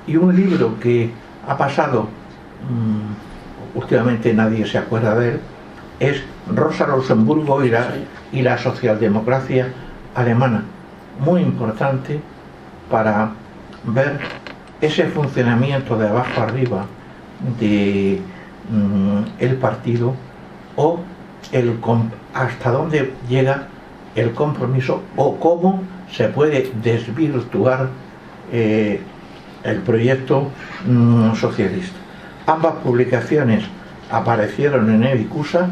Y un libro que ha pasado, últimamente nadie se acuerda de él, es Rosa Luxemburgo y la socialdemocracia alemana, muy importante para ver ese funcionamiento de abajo arriba de el partido, o hasta dónde llega el compromiso, o cómo se puede desvirtuar el proyecto socialista. Ambas publicaciones aparecieron en Evicusa,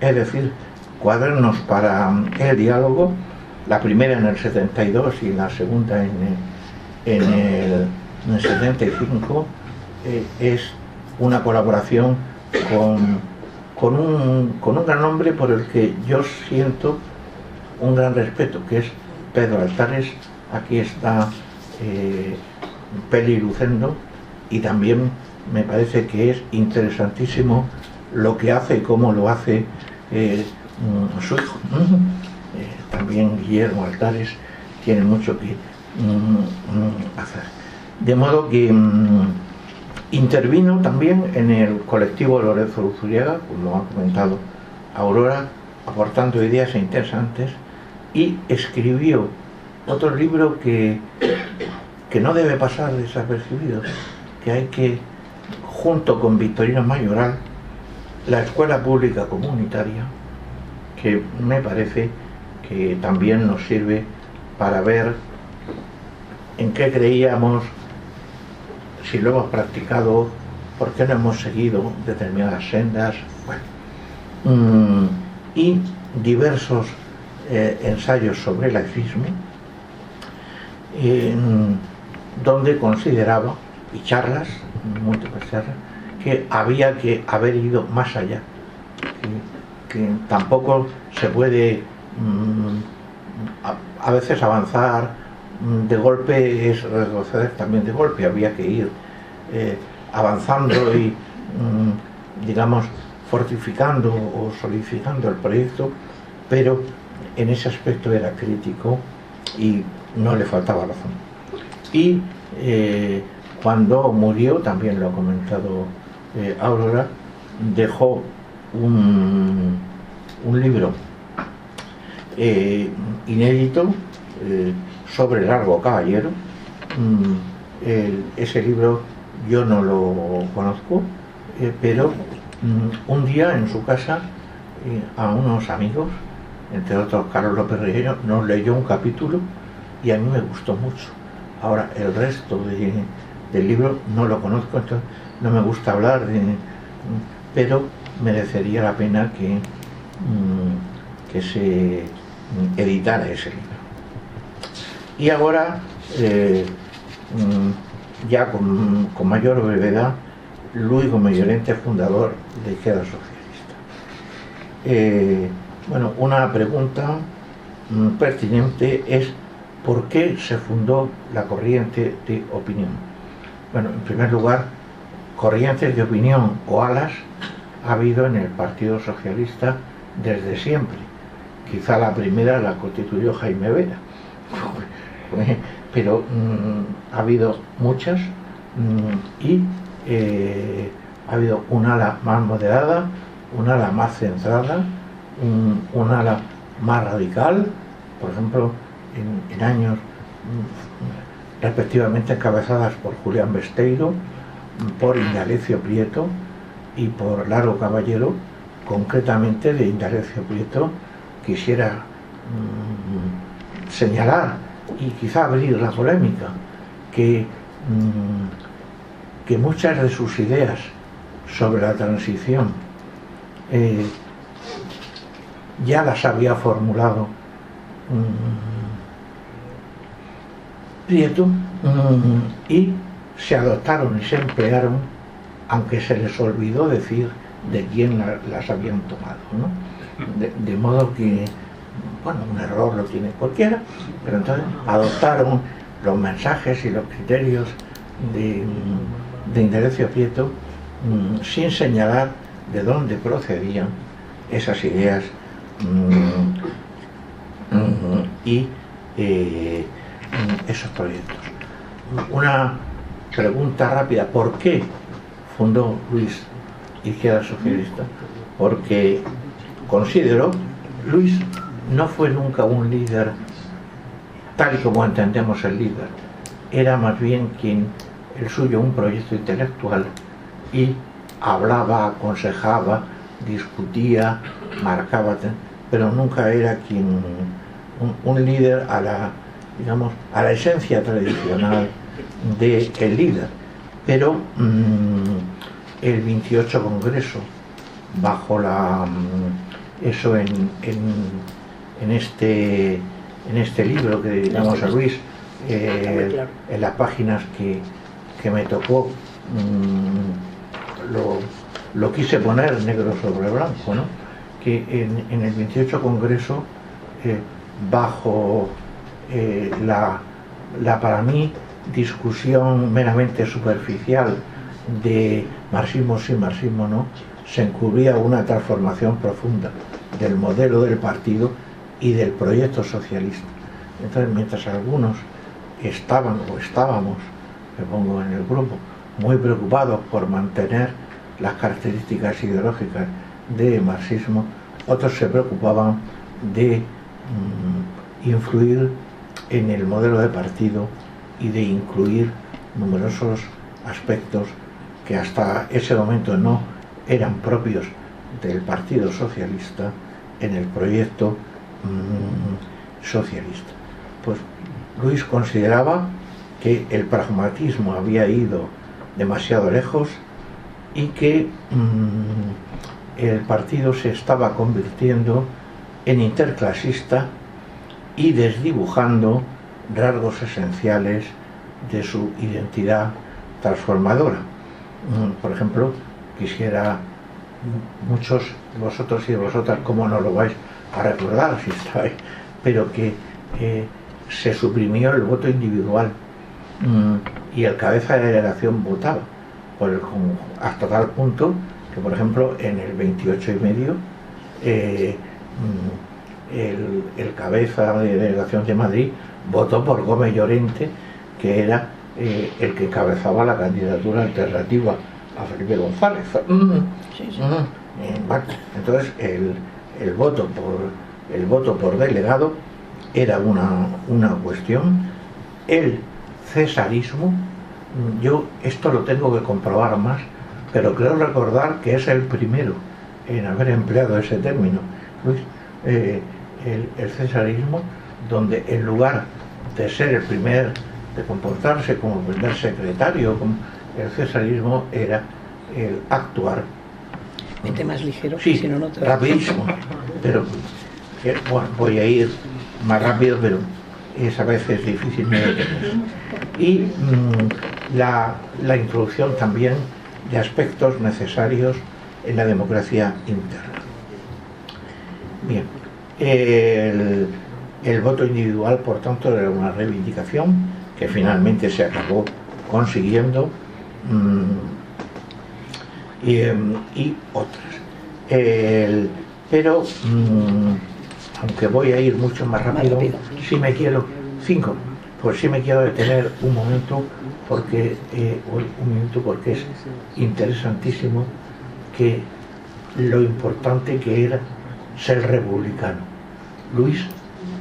es decir, Cuadernos para el Diálogo, la primera en el 72 y la segunda en el 75. Es una colaboración con un gran hombre por el que yo siento un gran respeto, que es Pedro Altares. Aquí está Peli Lucendo, y también me parece que es interesantísimo lo que hace y cómo lo hace su hijo. También Guillermo Altares tiene mucho que hacer. De modo que intervino también en el colectivo Lorenzo Luzuriaga, como ha comentado Aurora, aportando ideas interesantes, y escribió otro libro que no debe pasar desapercibido, que hay que, junto con Victorino Mayoral, la Escuela Pública Comunitaria, que me parece que también nos sirve para ver en qué creíamos, si lo hemos practicado, por qué no hemos seguido determinadas sendas, bueno, y diversos ensayos sobre el laicismo, donde consideraba, y charlas, múltiples charlas, que había que haber ido más allá, que tampoco se puede a veces avanzar de golpe, es retroceder también de golpe. Había que ir avanzando y digamos fortificando o solidificando el proyecto, pero en ese aspecto era crítico y no le faltaba razón. Y cuando murió, también lo ha comentado Aurora, dejó un libro inédito sobre el Largo Caballero. Ese libro yo no lo conozco, pero un día en su casa a unos amigos, entre otros Carlos López Rigueño, nos leyó un capítulo y a mí me gustó mucho. Ahora el resto del libro no lo conozco, entonces no me gusta hablar pero merecería la pena que se editara ese libro. Y ahora ya con mayor brevedad, Luis Gómez Llorente, fundador de Izquierda Socialista. Bueno, una pregunta pertinente es: ¿por qué se fundó la corriente de opinión? Bueno, en primer lugar, corrientes de opinión o alas ha habido en el Partido Socialista desde siempre. Quizá la primera la constituyó Jaime Vera, pero ha habido muchas, y ha habido un ala más moderada, un ala más centrada, un ala más radical, por ejemplo, en años respectivamente encabezadas por Julián Besteiro, por Indalecio Prieto y por Largo Caballero. Concretamente de Indalecio Prieto quisiera señalar y quizá abrir la polémica que muchas de sus ideas sobre la transición ya las había formulado Prieto, y se adoptaron y se emplearon, aunque se les olvidó decir de quién las habían tomado, ¿no? De modo que, bueno, un error lo tiene cualquiera, pero entonces adoptaron los mensajes y los criterios de Indalecio Prieto, sin señalar de dónde procedían esas ideas y esos proyectos. Una pregunta rápida: ¿por qué fundó Luis Izquierda Socialista? Porque considero Luis no fue nunca un líder tal y como entendemos el líder, era más bien el suyo un proyecto intelectual, y hablaba, aconsejaba, discutía, marcaba, pero nunca era un líder a la esencia tradicional del líder. Pero el 28 Congreso, bajo eso en este libro que dedicamos a Luis, en las páginas que me tocó, lo quise poner negro sobre blanco, ¿no? Que en el 28 Congreso, bajo la para mí discusión meramente superficial de marxismo sí, marxismo no, se encubría una transformación profunda del modelo del partido y del proyecto socialista. Entonces, mientras algunos estábamos, me pongo en el grupo, muy preocupados por mantener las características ideológicas de marxismo, otros se preocupaban de influir en el modelo de partido y de incluir numerosos aspectos que hasta ese momento no eran propios del Partido Socialista en el proyecto socialista. Pues Luis consideraba que el pragmatismo había ido demasiado lejos y que el partido se estaba convirtiendo en interclasista y desdibujando rasgos esenciales de su identidad transformadora. Por ejemplo, quisiera, muchos de vosotros y de vosotras, como no lo vais a recordar si estáis, pero que se suprimió el voto individual y el cabeza de delegación votaba hasta tal punto que, por ejemplo, en el 28,5 el cabeza de delegación de Madrid votó por Gómez Llorente, que era el que encabezaba la candidatura alternativa a Felipe González. Entonces el voto por delegado era una cuestión. El cesarismo, yo esto lo tengo que comprobar más, pero creo recordar que es el primero en haber empleado ese término, Luis, el cesarismo, donde en lugar de ser el primer, de comportarse como el primer secretario, el cesarismo era el actuar. Vete más ligero, sí, si no, no te rapidísimo, pero bueno, voy a ir más rápido, pero es a veces difícil de detener. Y la introducción también de aspectos necesarios en la democracia interna. Bien, el voto individual, por tanto, era una reivindicación que finalmente se acabó consiguiendo, y otras. Pero aunque voy a ir mucho más rápido, si me quiero, pues sí me quiero detener un momento porque es interesantísimo que lo importante que era ser republicano. Luis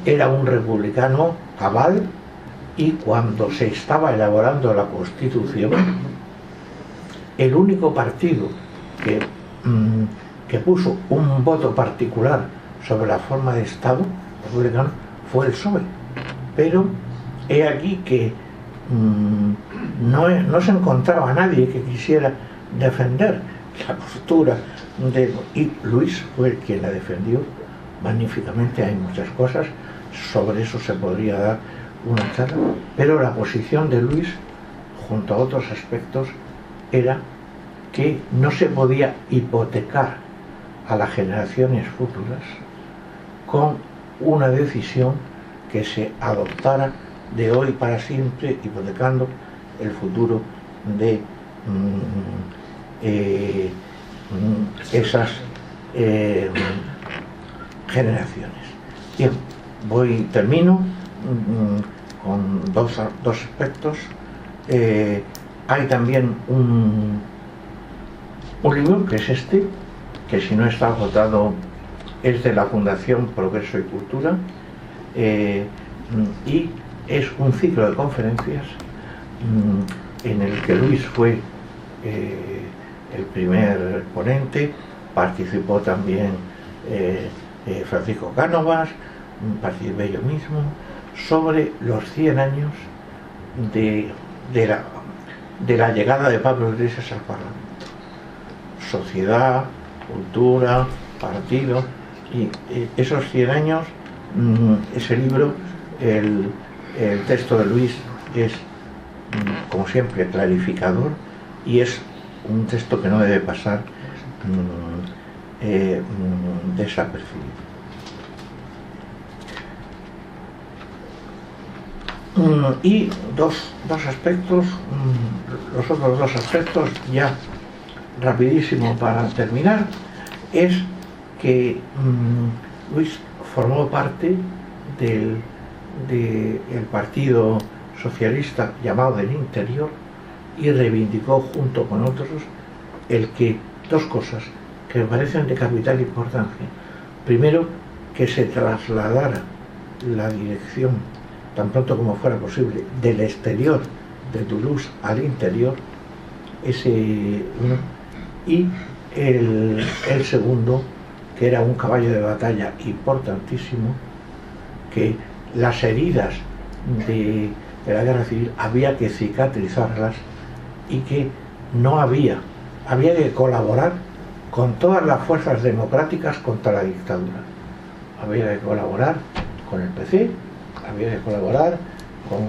era un republicano cabal, y cuando se estaba elaborando la Constitución, el único partido que puso un voto particular sobre la forma de Estado republicano fue el PSOE. Pero he aquí que no se encontraba nadie que quisiera defender la postura y Luis fue quien la defendió magníficamente. Hay muchas cosas, sobre eso se podría dar una charla, pero la posición de Luis, junto a otros aspectos, era que no se podía hipotecar a las generaciones futuras con una decisión que se adoptara de hoy para siempre, hipotecando el futuro de esas generaciones. Bien, termino con dos aspectos. Hay también un libro, que es este, que si no está agotado es de la Fundación Progreso y Cultura, y es un ciclo de conferencias en el que Luis fue el primer ponente, participó también Francisco Cánovas, participé yo mismo, sobre los 100 años de la llegada de Pablo Iglesias al Parlamento. Sociedad, cultura, partido, y esos 100 años, ese libro, el texto de Luis es, como siempre, clarificador, y es un texto que no debe pasar desapercibido. Y dos aspectos, los otros dos aspectos, ya rapidísimo para terminar, es que Luis formó parte del Partido Socialista llamado del Interior, y reivindicó junto con otros dos cosas que me parecen de capital importancia. Primero, que se trasladara la dirección, tan pronto como fuera posible, del exterior de Toulouse al interior, ese uno, y el segundo, que era un caballo de batalla importantísimo, que las heridas de la guerra civil había que cicatrizarlas, y que no había que colaborar con todas las fuerzas democráticas contra la dictadura. Había que colaborar con el PC, había que colaborar con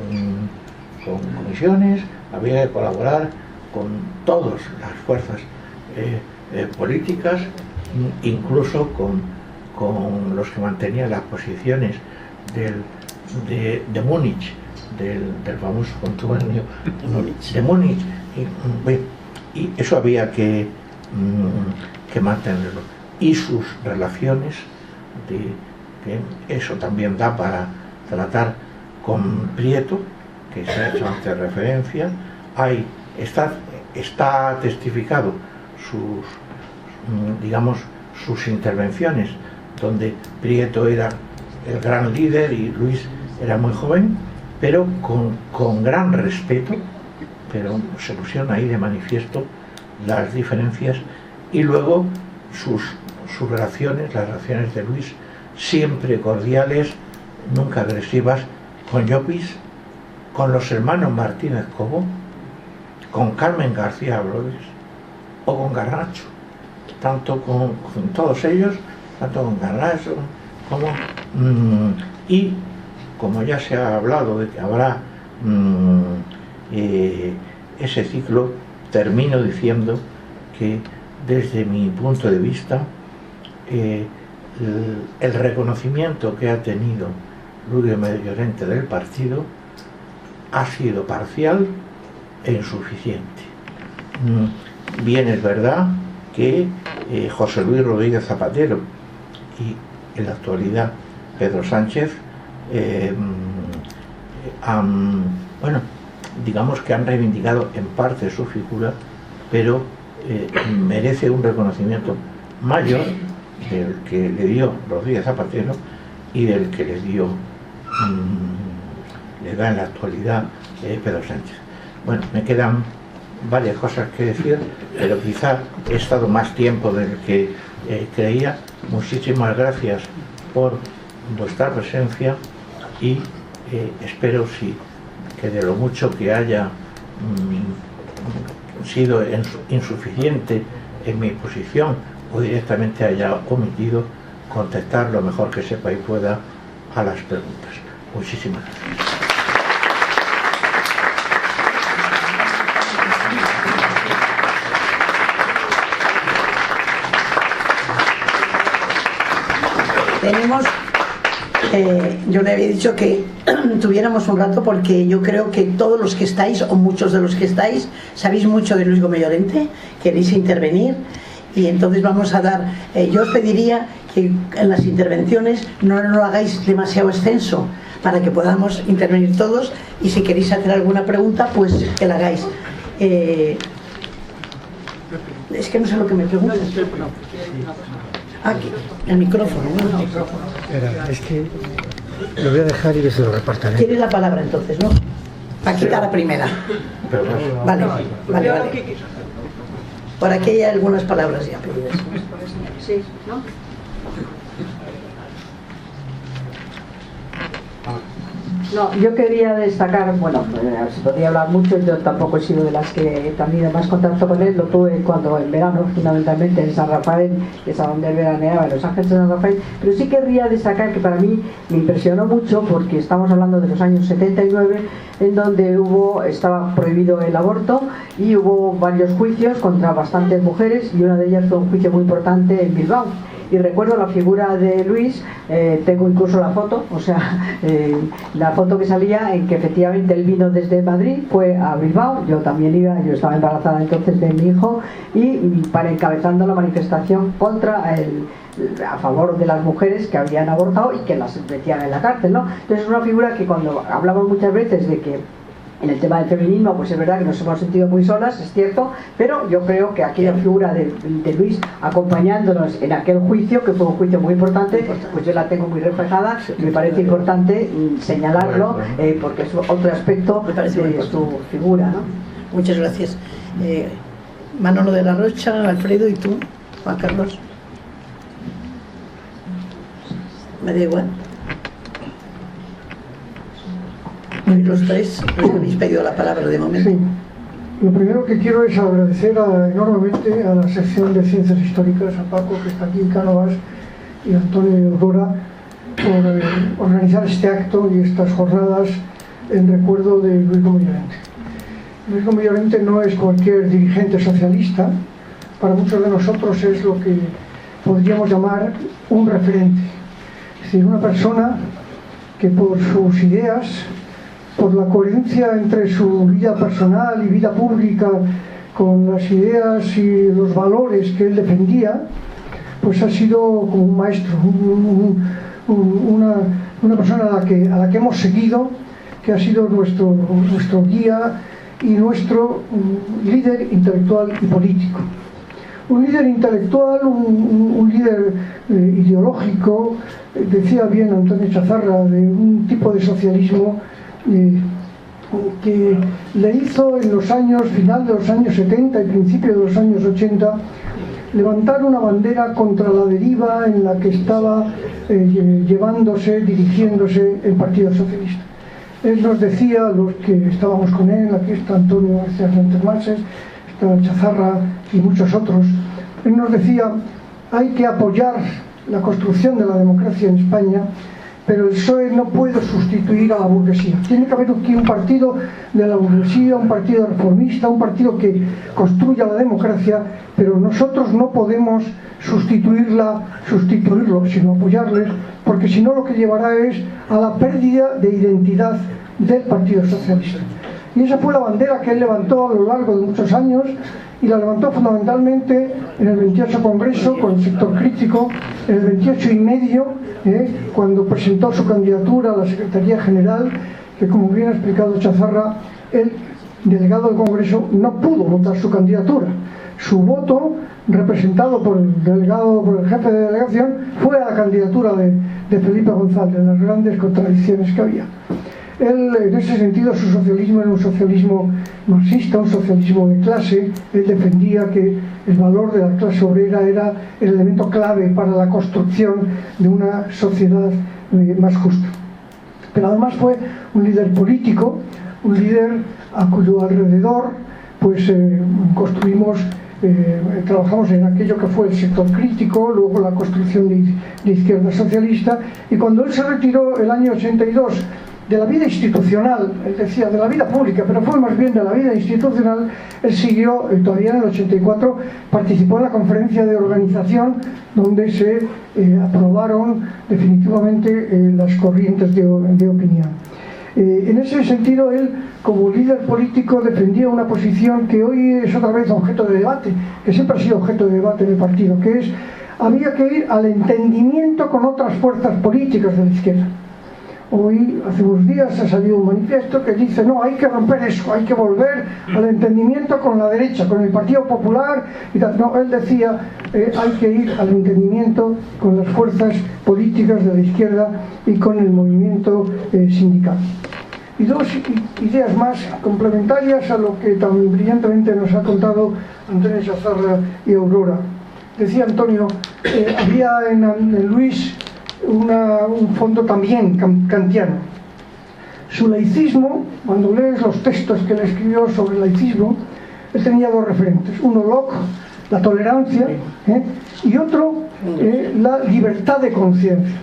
comisiones, había que colaborar con todas las fuerzas políticas, incluso con los que mantenían las posiciones de Múnich, del famoso contubernio de Múnich, y eso había que mantenerlo. Y sus relaciones, que eso también da para tratar con Prieto, que se ha hecho antes referencia. Está testificado sus intervenciones, donde Prieto era el gran líder y Luis era muy joven, pero con gran respeto, pero se pusieron ahí de manifiesto las diferencias. Y luego sus relaciones, las relaciones de Luis, siempre cordiales, nunca agresivas, con Llopis, con los hermanos Martínez Cobo, con Carmen García Blores o con Garnacho, tanto con todos ellos, tanto con Garnacho como y como ya se ha hablado de que habrá ese ciclo, termino diciendo que desde mi punto de vista el reconocimiento que ha tenido Luis Gómez Llorente del partido ha sido parcial e insuficiente. Bien, es verdad que José Luis Rodríguez Zapatero y en la actualidad Pedro Sánchez digamos que han reivindicado en parte su figura, pero merece un reconocimiento mayor del que le dio Rodríguez Zapatero y del que le da en la actualidad Pedro Sánchez. Bueno, me quedan varias cosas que decir, pero quizá he estado más tiempo del que creía. Muchísimas gracias por vuestra presencia y espero que de lo mucho que haya sido insuficiente en mi exposición o directamente haya omitido, contestar lo mejor que sepa y pueda a las preguntas. Muchísimas gracias. yo le había dicho que tuviéramos un rato porque yo creo que todos los que estáis, o muchos de los que estáis, sabéis mucho de Luis Gómez Llorente, queréis intervenir, y entonces vamos a dar, yo os pediría que en las intervenciones no lo hagáis demasiado extenso para que podamos intervenir todos, y si queréis hacer alguna pregunta, pues que la hagáis. Es que no sé lo que me preguntas. Aquí, el micrófono, ¿no? Espera, es que lo voy a dejar y que se lo repartan. Tiene la palabra entonces, ¿no? Aquí está la primera. Vale. Por aquí hay algunas palabras ya pedidas. Sí, ¿no? No, yo quería destacar, bueno, se podría hablar mucho, yo tampoco he sido de las que he tenido más contacto con él, lo tuve cuando en verano, fundamentalmente en San Rafael, que es a donde él veraneaba, en Los Ángeles de San Rafael, pero sí querría destacar que para mí me impresionó mucho, porque estamos hablando de los años 79, en donde estaba prohibido el aborto y hubo varios juicios contra bastantes mujeres, y una de ellas fue un juicio muy importante en Bilbao. Y recuerdo la figura de Luis, tengo incluso la foto, o sea, la foto que salía en que efectivamente él vino desde Madrid, fue a Bilbao, yo también iba, yo estaba embarazada entonces de mi hijo, y para encabezando la manifestación a favor de las mujeres que habían abortado y que las metían en la cárcel, ¿no? Entonces es una figura que cuando hablamos muchas veces de que en el tema del feminismo, pues es verdad que nos hemos sentido muy solas, es cierto, pero yo creo que aquella figura de Luis acompañándonos en aquel juicio, que fue un juicio muy importante, pues yo la tengo muy reflejada y me parece importante señalarlo, porque es otro aspecto de su figura, ¿no? Muchas gracias. Manolo de la Rocha, Alfredo, y tú, Juan Carlos. Me da igual. Los tres os habéis pedido la palabra de momento. Sí. Lo primero que quiero es agradecer enormemente a la sección de Ciencias Históricas, a Paco, que está aquí, Cánovas, y a Antonio y Eudora, por organizar este acto y estas jornadas en recuerdo de Luis Gómez Llorente. Luis Gómez Llorente no es cualquier dirigente socialista, para muchos de nosotros es lo que podríamos llamar un referente. Es decir, una persona que por sus ideas, por la coherencia entre su vida personal y vida pública con las ideas y los valores que él defendía, pues ha sido como un maestro, una persona a la que hemos seguido, que ha sido nuestro guía y nuestro líder intelectual y político. Un líder intelectual, un líder ideológico, decía bien Antonio Chazarra, de un tipo de socialismo que le hizo en los años, final de los años 70 y principio de los años 80, levantar una bandera contra la deriva en la que estaba dirigiéndose el Partido Socialista. Él nos decía, los que estábamos con él, aquí está Antonio García Santermanses, está Chazarra y muchos otros, él nos decía, hay que apoyar la construcción de la democracia en España, pero el PSOE no puede sustituir a la burguesía. Tiene que haber aquí un partido de la burguesía, un partido reformista, un partido que construya la democracia, pero nosotros no podemos sustituirlo, sino apoyarles, porque si no lo que llevará es a la pérdida de identidad del Partido Socialista. Y esa fue la bandera que él levantó a lo largo de muchos años, y la levantó fundamentalmente en el 28 Congreso con el sector crítico, en el 28 y medio, cuando presentó su candidatura a la Secretaría General, que como bien ha explicado Chazarra, el delegado del Congreso no pudo votar su candidatura. Su voto, representado por el jefe de delegación, fue a la candidatura de Felipe González, en las grandes contradicciones que había. Él, en ese sentido, su socialismo era un socialismo marxista, un socialismo de clase. Él defendía que el valor de la clase obrera era el elemento clave para la construcción de una sociedad más justa. Pero además fue un líder político, un líder a cuyo alrededor pues trabajamos en aquello que fue el sector crítico, luego la construcción de izquierda socialista, y cuando él se retiró el año 82 de la vida institucional, él decía de la vida pública, pero fue más bien de la vida institucional. Él siguió, todavía en el 84, participó en la conferencia de organización donde se aprobaron definitivamente las corrientes de opinión. En ese sentido, él, como líder político, defendía una posición que hoy es otra vez objeto de debate, que siempre ha sido objeto de debate en el partido, que es: había que ir al entendimiento con otras fuerzas políticas de la izquierda. Hoy, hace unos días, ha salido un manifiesto que dice: no, hay que romper eso, hay que volver al entendimiento con la derecha, con el Partido Popular y tal. No, él decía, hay que ir al entendimiento con las fuerzas políticas de la izquierda y con el movimiento sindical. Y dos ideas más complementarias a lo que tan brillantemente nos ha contado Antonio Chazarra y Aurora. Decía Antonio, había en Luis un fondo también kantiano. Su laicismo, cuando lees los textos que él escribió sobre el laicismo, él tenía dos referentes: uno Locke, la tolerancia, y otro la libertad de conciencia.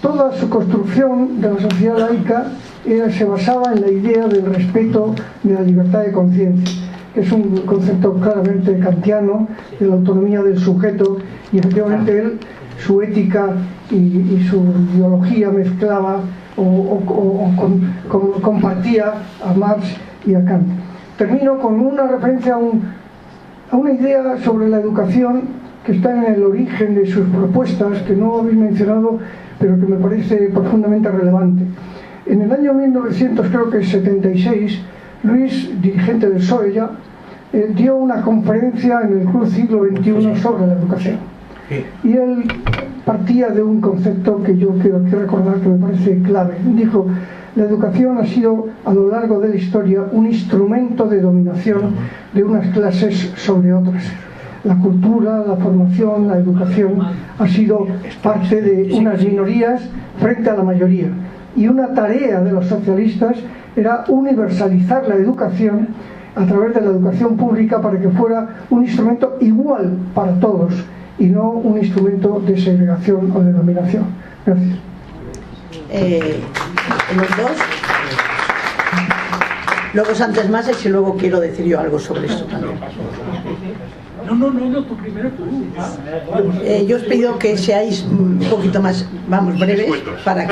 Toda su construcción de la sociedad laica se basaba en la idea del respeto de la libertad de conciencia, que es un concepto claramente kantiano, de la autonomía del sujeto, y efectivamente él, su ética y su ideología mezclaba o compartía a Marx y a Kant. Termino con una referencia a una idea sobre la educación que está en el origen de sus propuestas, que no habéis mencionado, pero que me parece profundamente relevante. En el año 1976, Luis, dirigente del PSOE ya, dio una conferencia en el Club Siglo XXI sobre la educación. Y él partía de un concepto que yo quiero recordar, que me parece clave. Dijo: la educación ha sido a lo largo de la historia un instrumento de dominación de unas clases sobre otras. La cultura, la formación, la educación ha sido parte de unas minorías frente a la mayoría. Y una tarea de los socialistas era universalizar la educación a través de la educación pública para que fuera un instrumento igual para todos y no un instrumento de segregación o de dominación. Gracias. Los dos. Luego Sánchez Masés y luego quiero decir yo algo sobre esto también. No, tú primero tú. Yo os pido que seáis un poquito más, breves, para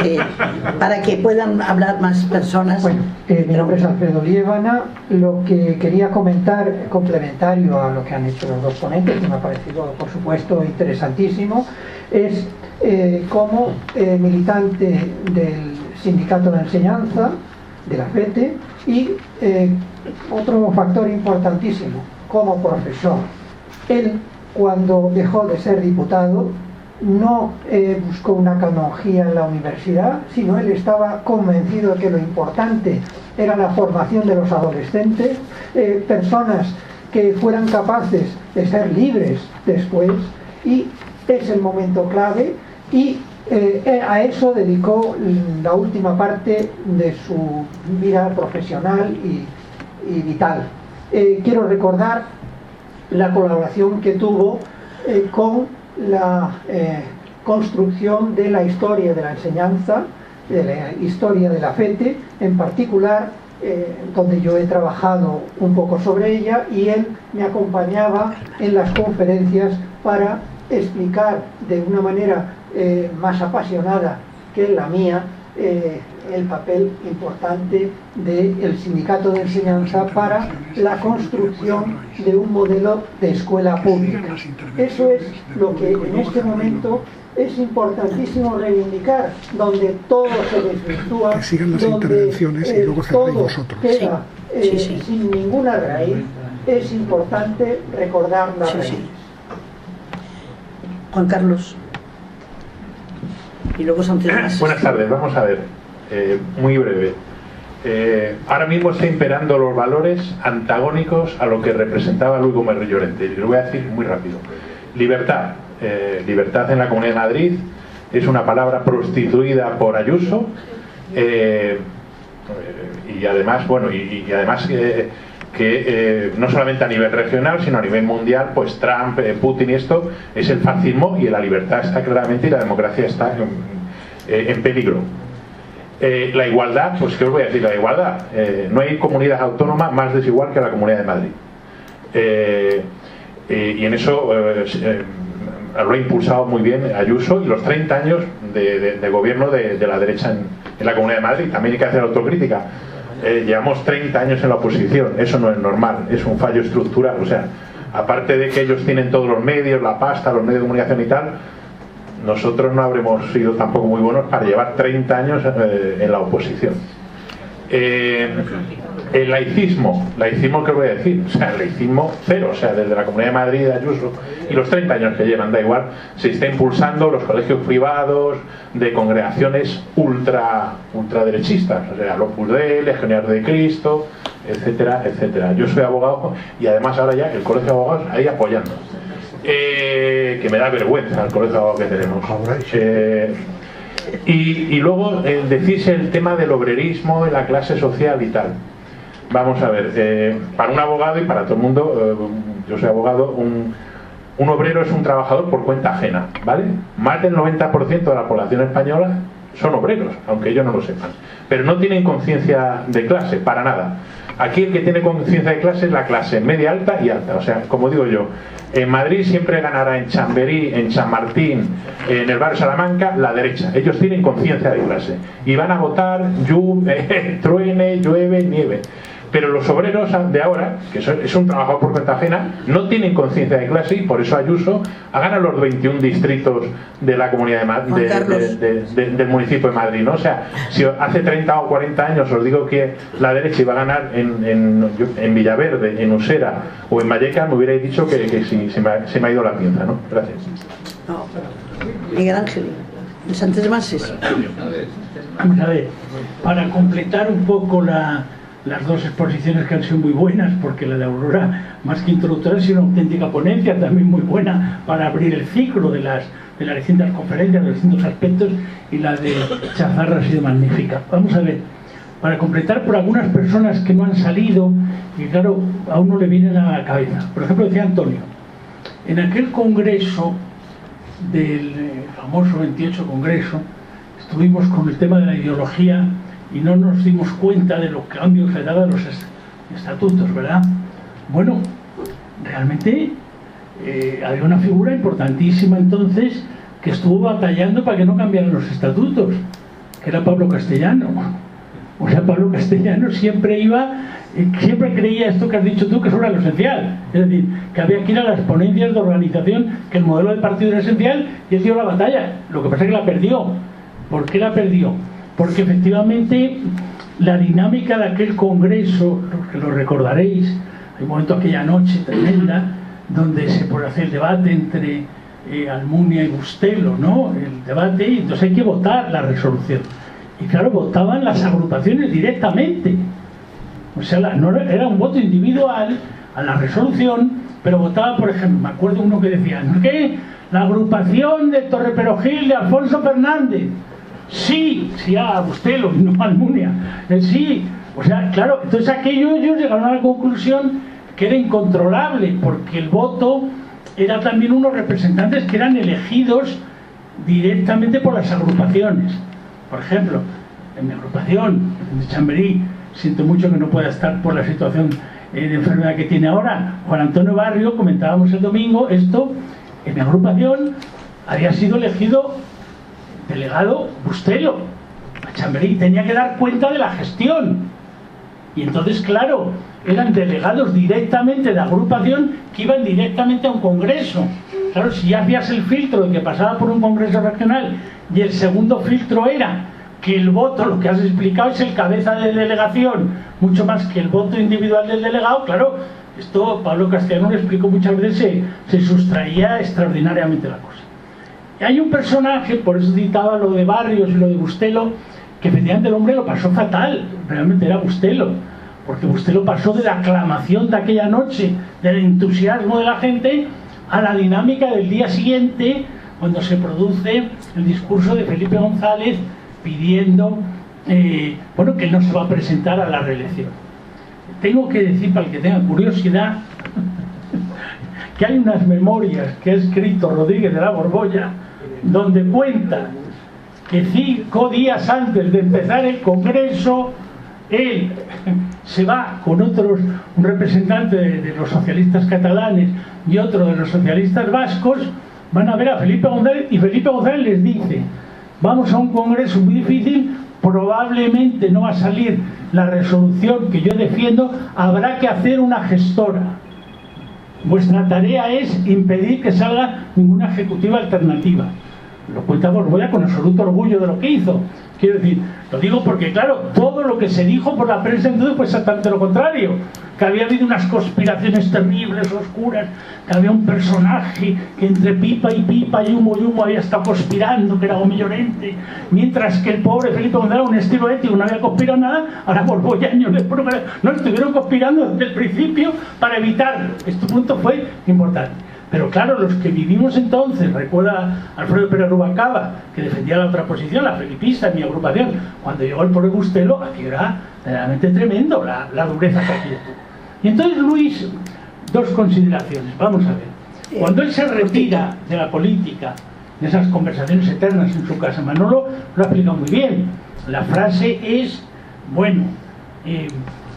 que puedan hablar más personas. Bueno, mi nombre es Alfredo Liébana. Lo que quería comentar, complementario a lo que han hecho los dos ponentes, que me ha parecido, por supuesto, interesantísimo, es como militante del Sindicato de Enseñanza, de la FETE, y otro factor importantísimo, como profesor. Él, cuando dejó de ser diputado, no buscó una canonjía en la universidad, sino él estaba convencido de que lo importante era la formación de los adolescentes, personas que fueran capaces de ser libres después, y es el momento clave, y a eso dedicó la última parte de su vida profesional y vital. Quiero recordar la colaboración que tuvo con la construcción de la historia de la enseñanza, de la historia de la FETE, en particular, donde yo he trabajado un poco sobre ella, y él me acompañaba en las conferencias para explicar de una manera más apasionada que la mía el papel importante del sindicato de enseñanza para la construcción de un modelo de escuela pública. Eso es lo que en este momento es importantísimo reivindicar, donde todo se desvirtúa, que sigan las donde intervenciones y luego cerréis vosotros. Queda sin ninguna raíz. Es importante recordar las raíces. Juan Carlos. Y luego Santiago. Buenas tardes, vamos a ver, muy breve. Ahora mismo está imperando los valores antagónicos a lo que representaba Luis Gómez Llorente, y lo voy a decir muy rápido. Libertad. Libertad en la Comunidad de Madrid es una palabra prostituida por Ayuso, y además, que no solamente a nivel regional, sino a nivel mundial, pues Trump, Putin y esto es el fascismo, y la libertad está claramente, y la democracia está en peligro. La igualdad, pues ¿qué os voy a decir? La igualdad. No hay comunidad autónoma más desigual que la Comunidad de Madrid. Y en eso lo ha impulsado muy bien Ayuso y los 30 años de gobierno de la derecha en la Comunidad de Madrid. También hay que hacer autocrítica. Llevamos 30 años en la oposición, eso no es normal, es un fallo estructural. O sea, aparte de que ellos tienen todos los medios, la pasta, los medios de comunicación y tal, nosotros no habremos sido tampoco muy buenos para llevar 30 años en la oposición. El laicismo, ¿qué os voy a decir? O sea, el laicismo cero, o sea, desde la Comunidad de Madrid de Ayuso y los 30 años que llevan, da igual, se está impulsando los colegios privados de congregaciones ultraderechistas, o sea, los Opus Dei, Legionarios de Cristo, etcétera, etcétera. Yo soy abogado y además ahora ya el colegio de abogados ahí apoyando, que me da vergüenza el colegio de abogados que tenemos. Y luego decís el tema del obrerismo, de la clase social y tal. Vamos a ver, para un abogado y para todo el mundo, yo soy abogado, un obrero es un trabajador por cuenta ajena, ¿vale? Más del 90% de la población española son obreros, aunque ellos no lo sepan, pero no tienen conciencia de clase, para nada. Aquí el que tiene conciencia de clase es la clase media alta y alta. O sea, como digo yo, en Madrid siempre ganará en Chamberí, en Chamartín, en el barrio Salamanca, la derecha. Ellos tienen conciencia de clase y van a votar truene, llueve, nieve. Pero los obreros de ahora, que es un trabajo por cuenta ajena, no tienen conciencia de clase y por eso Ayuso ha ganado los 21 distritos de la Comunidad del municipio de Madrid, ¿no? O sea, si hace 30 o 40 años os digo que la derecha iba a ganar en Villaverde, en Usera o en Vallecas, me hubierais dicho que sí, se me ha ido la pinza, ¿no? Gracias. No, Miguel Ángel, en Sánchez Mases. Vamos a ver, para completar un poco las dos exposiciones que han sido muy buenas, porque la de Aurora, más que introductoria, ha sido una auténtica ponencia, también muy buena para abrir el ciclo de las distintas conferencias, de los distintos aspectos, y la de Chazarra ha sido magnífica. Vamos a ver, para completar por algunas personas que no han salido, y claro, a uno le vienen a la cabeza. Por ejemplo, decía Antonio, en aquel congreso del famoso 28 congreso, estuvimos con el tema de la ideología y no nos dimos cuenta de los cambios que daban los estatutos, ¿verdad? Bueno, realmente había una figura importantísima entonces que estuvo batallando para que no cambiaran los estatutos, que era Pablo Castellano. O sea, Pablo Castellano siempre creía esto que has dicho tú, que eso era lo esencial. Es decir, que había que ir a las ponencias de organización, que el modelo del partido era esencial, y él dio la batalla. Lo que pasa es que la perdió. ¿Por qué la perdió? Porque efectivamente la dinámica de aquel congreso, los que lo recordaréis, hay un momento aquella noche tremenda donde se puede hacer el debate entre Almunia y Bustelo, ¿no? El debate, y entonces hay que votar la resolución. Y claro, votaban las agrupaciones directamente. O sea, no era un voto individual a la resolución, pero votaba, por ejemplo, me acuerdo uno que decía, ¿qué? La agrupación de Torreperogil de Alfonso Fernández. Sí a Bustelo, no a Almunia. Sí, o sea, claro, entonces ellos llegaron a la conclusión que era incontrolable, porque el voto era también unos representantes que eran elegidos directamente por las agrupaciones. Por ejemplo, en mi agrupación de Chamberí, siento mucho que no pueda estar por la situación de enfermedad que tiene ahora, Juan Antonio Barrio, comentábamos el domingo esto, en mi agrupación había sido elegido delegado Bustelo a Chamberí, tenía que dar cuenta de la gestión, y entonces claro, eran delegados directamente de agrupación que iban directamente a un congreso. Claro, si ya hacías el filtro de que pasaba por un congreso regional y el segundo filtro era que el voto, lo que has explicado, es el cabeza de delegación mucho más que el voto individual del delegado, claro, esto Pablo Castellano lo explicó muchas veces, se sustraía extraordinariamente la cosa. Hay un personaje, por eso citaba lo de Barrios y lo de Bustelo, que efectivamente el hombre lo pasó fatal, realmente era Bustelo, porque Bustelo pasó de la aclamación de aquella noche, del entusiasmo de la gente, a la dinámica del día siguiente, cuando se produce el discurso de Felipe González pidiendo que él no se va a presentar a la reelección. Tengo que decir, para el que tenga curiosidad, que hay unas memorias que ha escrito Rodríguez de la Borbolla, donde cuenta que 5 días antes de empezar el Congreso, él se va con otros, un representante de los socialistas catalanes y otro de los socialistas vascos, van a ver a Felipe González, y Felipe González les dice: vamos a un Congreso muy difícil, probablemente no va a salir la resolución que yo defiendo, habrá que hacer una gestora. Vuestra tarea es impedir que salga ninguna ejecutiva alternativa. Lo cuenta Borbolla con absoluto orgullo de lo que hizo. Quiero decir, lo digo porque, claro, todo lo que se dijo por la prensa entonces fue exactamente lo contrario. Que había habido unas conspiraciones terribles, oscuras, que había un personaje que entre pipa y humo había estado conspirando, que era Gómez Llorente, mientras que el pobre Felipe González, un estilo ético, no había conspirado nada. Ahora Borbolla años después no estuvieron conspirando desde el principio para evitarlo. Este punto fue importante. Pero claro, los que vivimos entonces, recuerda Alfredo Pérez Rubalcaba, que defendía la otra posición, la felipista, en mi agrupación, cuando llegó el pobre Bustelo, aquí era realmente tremendo la dureza que aquí tuvo. Y entonces Luis, dos consideraciones, vamos a ver. Cuando él se retira de la política, de esas conversaciones eternas en su casa, Manolo lo ha explicado muy bien. La frase es, bueno,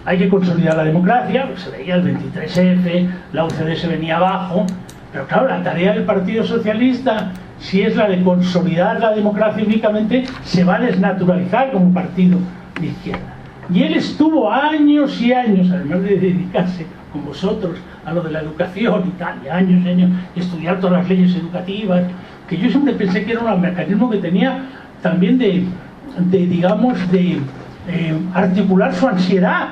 hay que consolidar la democracia, se veía el 23F, la UCD se venía abajo, pero claro, la tarea del Partido Socialista, si es la de consolidar la democracia únicamente, se va a desnaturalizar como partido de izquierda. Y él estuvo años y años, además de dedicarse con vosotros a lo de la educación y tal, y años y años, y estudiar todas las leyes educativas, que yo siempre pensé que era un mecanismo que tenía también de articular su ansiedad,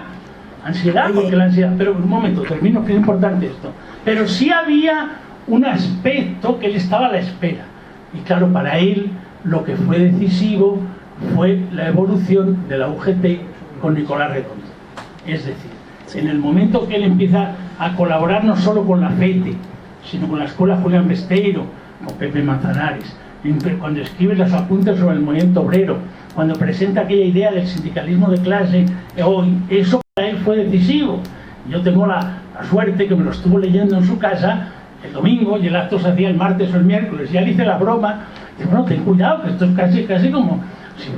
porque la ansiedad, pero un momento, termino, que es importante esto, pero sí había un aspecto que él estaba a la espera, y claro, para él lo que fue decisivo fue la evolución de la UGT con Nicolás Redondo. Es decir, en el momento que él empieza a colaborar no solo con la FETE, sino con la Escuela Julián Besteiro, con Pepe Manzanares, cuando escribe los apuntes sobre el movimiento obrero, cuando presenta aquella idea del sindicalismo de clase, hoy, eso para él fue decisivo. Yo tengo la suerte que me lo estuvo leyendo en su casa el domingo, y el acto se hacía el martes o el miércoles, y ya le hice la broma, y bueno, ten cuidado, que esto es casi como si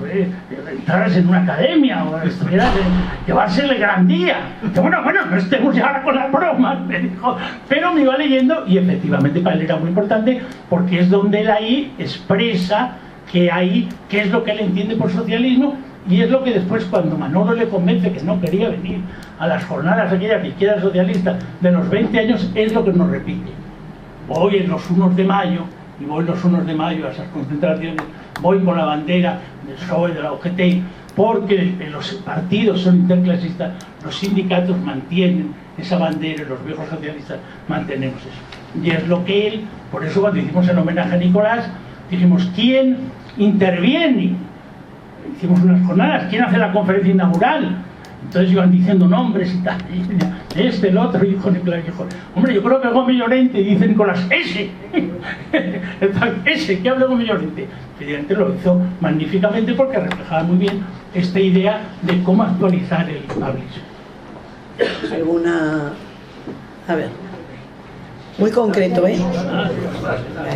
entraras en una academia o estuvieras en llevársele gran día. Y bueno, no estemos ya ahora con las bromas, me dijo, pero me iba leyendo, y efectivamente para él era muy importante, porque es donde él ahí expresa qué es lo que él entiende por socialismo, y es lo que después, cuando Manolo le convence que no quería venir a las jornadas aquellas de izquierda socialista de los 20 años, es lo que nos repite. Voy en los 1 de mayo, y voy los 1 de mayo a esas concentraciones, voy con la bandera del PSOE, de la UGT, porque los partidos son interclasistas, los sindicatos mantienen esa bandera, y los viejos socialistas mantenemos eso. Y es lo que él, por eso cuando hicimos el homenaje a Nicolás, dijimos, ¿quién interviene? Hicimos unas jornadas, ¿quién hace la conferencia inaugural? Entonces iban diciendo nombres y tal, y el otro, dijo Nicolás, dijo, hombre, yo creo que Gómez Llorente, y dice Nicolás, ese, ¿qué habla Gómez Llorente? Evidentemente lo hizo magníficamente porque reflejaba muy bien esta idea de cómo actualizar el publismo. ¿Alguna? A ver. Muy concreto, ¿eh?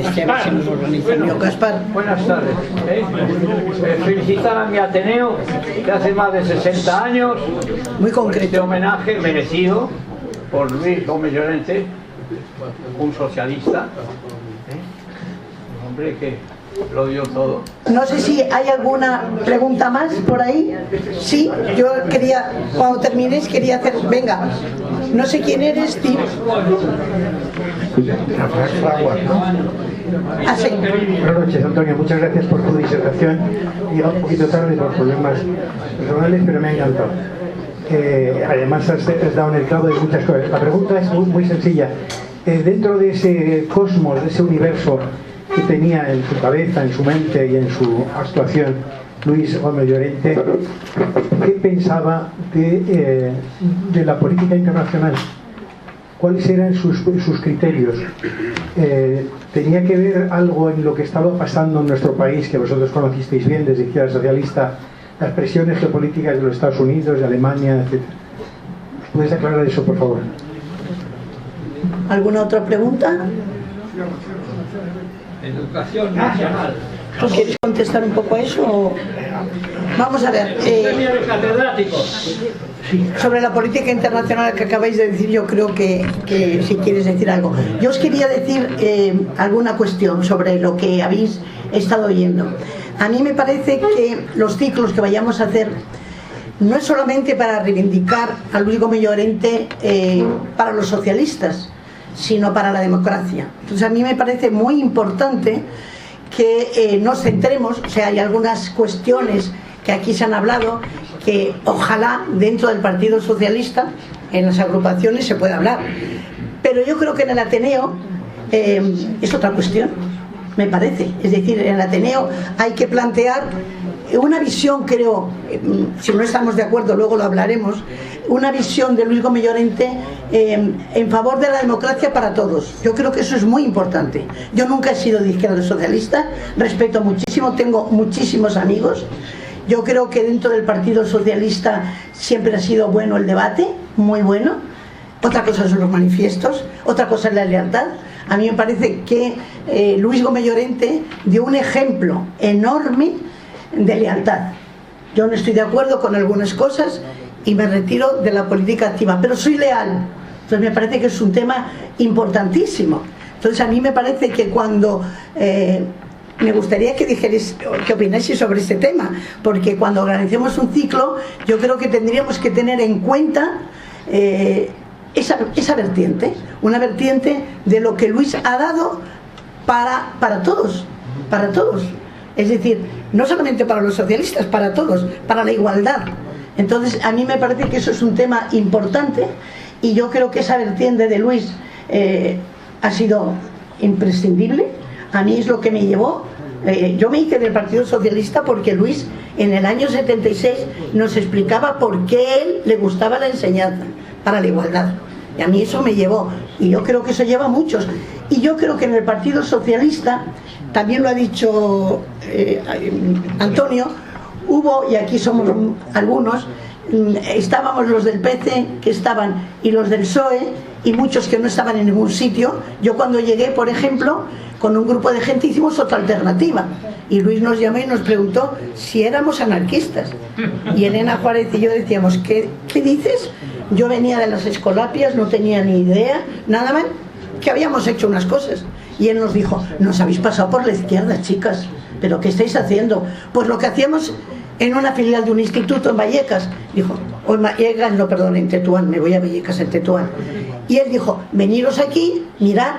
Es que a ver si nos organizamos. Caspar. Buenas tardes. Felicitar a mi Ateneo, que hace más de 60 años. Muy concreto. Este homenaje merecido por Luis Gómez Llorente, un socialista. Un hombre que lo dio todo. No sé si hay alguna pregunta más por ahí. Sí, yo quería, cuando termines, quería hacer. Venga, no sé quién eres, tío. Ah, sí. Buenas noches, Antonio. Muchas gracias por tu disertación. Llega un poquito tarde por problemas personales, pero me ha encantado. Además, has dado en el clavo de muchas cosas. La pregunta es muy sencilla. Dentro de ese cosmos, de ese universo que tenía en su cabeza, en su mente y en su actuación Luis Gómez Llorente, ¿qué pensaba de la política internacional? ¿Cuáles eran sus criterios? ¿Tenía que ver algo en lo que estaba pasando en nuestro país, que vosotros conocisteis bien desde izquierda socialista, las presiones geopolíticas de los Estados Unidos, de Alemania, etc.? ¿Puedes aclarar eso, por favor? ¿Alguna otra pregunta? Educación nacional. ¿Tú quieres contestar un poco a eso? O... Vamos a ver. Sobre la política internacional que acabáis de decir, yo creo que si quieres decir algo. Yo os quería decir alguna cuestión sobre lo que habéis estado oyendo. A mí me parece que los ciclos que vayamos a hacer no es solamente para reivindicar a Luis Gómez Llorente para los socialistas, sino para la democracia. Entonces a mí me parece muy importante que nos centremos, o sea, hay algunas cuestiones que aquí se han hablado, que ojalá dentro del Partido Socialista, en las agrupaciones, se pueda hablar. Pero yo creo que en el Ateneo es otra cuestión, me parece. Es decir, en el Ateneo hay que plantear una visión, creo, si no estamos de acuerdo luego lo hablaremos, una visión de Luis Gómez Llorente en favor de la democracia para todos. Yo creo que eso es muy importante. Yo nunca he sido de izquierda socialista, respeto muchísimo, tengo muchísimos amigos. Yo creo que dentro del Partido Socialista siempre ha sido bueno el debate, muy bueno. Otra cosa son los manifiestos, otra cosa es la lealtad. A mí me parece que Luis Gómez Llorente dio un ejemplo enorme de lealtad. Yo no estoy de acuerdo con algunas cosas y me retiro de la política activa, pero soy leal. Entonces me parece que es un tema importantísimo. Entonces a mí me parece que cuando me gustaría que dijerais qué opináis sobre este tema, porque cuando organicemos un ciclo yo creo que tendríamos que tener en cuenta esa vertiente, una vertiente de lo que Luis ha dado para todos, para todos. Es decir, no solamente para los socialistas, para todos, para la igualdad. Entonces, a mí me parece que eso es un tema importante y yo creo que esa vertiente de Luis ha sido imprescindible. A mí es lo que me llevó. Yo me hice del Partido Socialista porque Luis, en el año 76, nos explicaba por qué él le gustaba la enseñanza para la igualdad. Y a mí eso me llevó. Y yo creo que eso lleva a muchos. Y yo creo que en el Partido Socialista, también lo ha dicho Antonio, hubo, y aquí somos algunos, estábamos los del PC que estaban y los del PSOE y muchos que no estaban en ningún sitio. Yo cuando llegué, por ejemplo, con un grupo de gente hicimos otra alternativa y Luis nos llamó y nos preguntó si éramos anarquistas y Elena Juárez y yo decíamos ¿qué dices? Yo venía de las Escolapias, no tenía ni idea, nada más que habíamos hecho unas cosas y él nos dijo, nos habéis pasado por la izquierda, chicas, pero ¿qué estáis haciendo? Pues lo que hacíamos en una filial de un instituto en Vallecas, dijo, o en Vallecas, no, perdón, en Tetuán, me voy a Vallecas, en Tetuán, y él dijo, veniros aquí, mirad,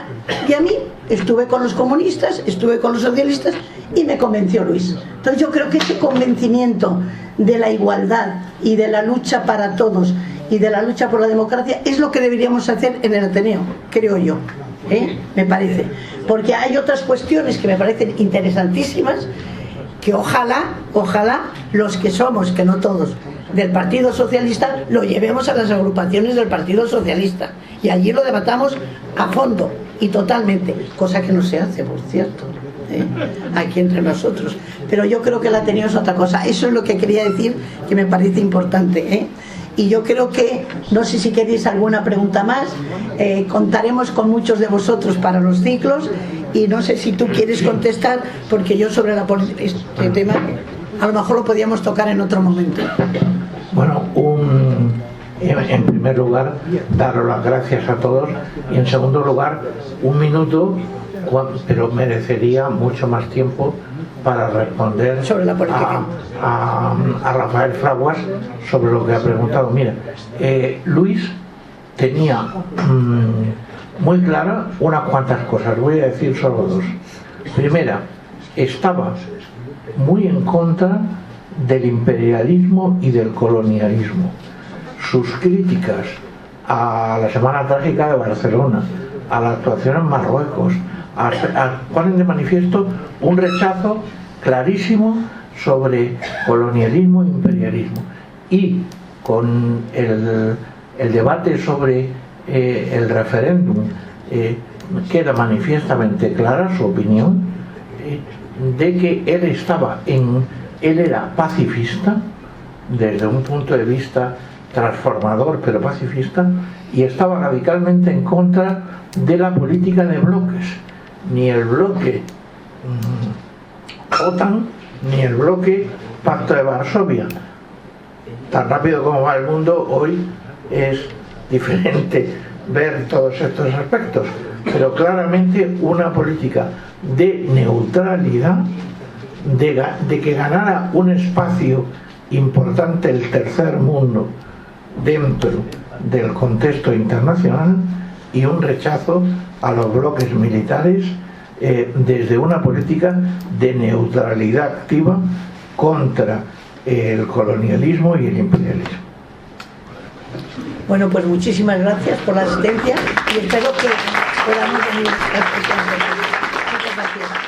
y a mí estuve con los comunistas, estuve con los socialistas y me convenció Luis. Entonces yo creo que ese convencimiento de la igualdad y de la lucha para todos y de la lucha por la democracia es lo que deberíamos hacer en el Ateneo, creo yo, me parece, porque hay otras cuestiones que me parecen interesantísimas que ojalá los que somos, que no todos, del Partido Socialista lo llevemos a las agrupaciones del Partido Socialista y allí lo debatamos a fondo y totalmente, cosa que no se hace, por cierto, aquí entre nosotros. Pero yo creo que el Ateneo es otra cosa. Eso es lo que quería decir, que me parece importante, Y yo creo que, no sé si queréis alguna pregunta más, contaremos con muchos de vosotros para los ciclos y no sé si tú quieres contestar, porque yo sobre este tema a lo mejor lo podíamos tocar en otro momento. Bueno, en primer lugar, daros las gracias a todos y en segundo lugar, un minuto, pero merecería mucho más tiempo para responder sobre la política. A Rafael Fraguas sobre lo que ha preguntado. Mira, Luis tenía muy clara unas cuantas cosas, voy a decir solo dos. Primera, estaba muy en contra del imperialismo y del colonialismo. Sus críticas a la Semana Trágica de Barcelona, a la actuación en Marruecos, ponen de manifiesto un rechazo clarísimo sobre colonialismo e imperialismo. Y con el debate sobre el referéndum queda manifiestamente clara su opinión de que él era pacifista desde un punto de vista transformador pero pacifista y estaba radicalmente en contra de la política de bloques. Ni el bloque OTAN ni el bloque Pacto de Varsovia. Tan rápido como va el mundo, hoy es diferente ver todos estos aspectos, pero claramente una política de neutralidad, de que ganara un espacio importante el tercer mundo dentro del contexto internacional, y un rechazo a los bloques militares desde una política de neutralidad activa contra el colonialismo y el imperialismo. Bueno, pues muchísimas gracias por la asistencia y espero que podamos venir a escuchar. Muchas gracias.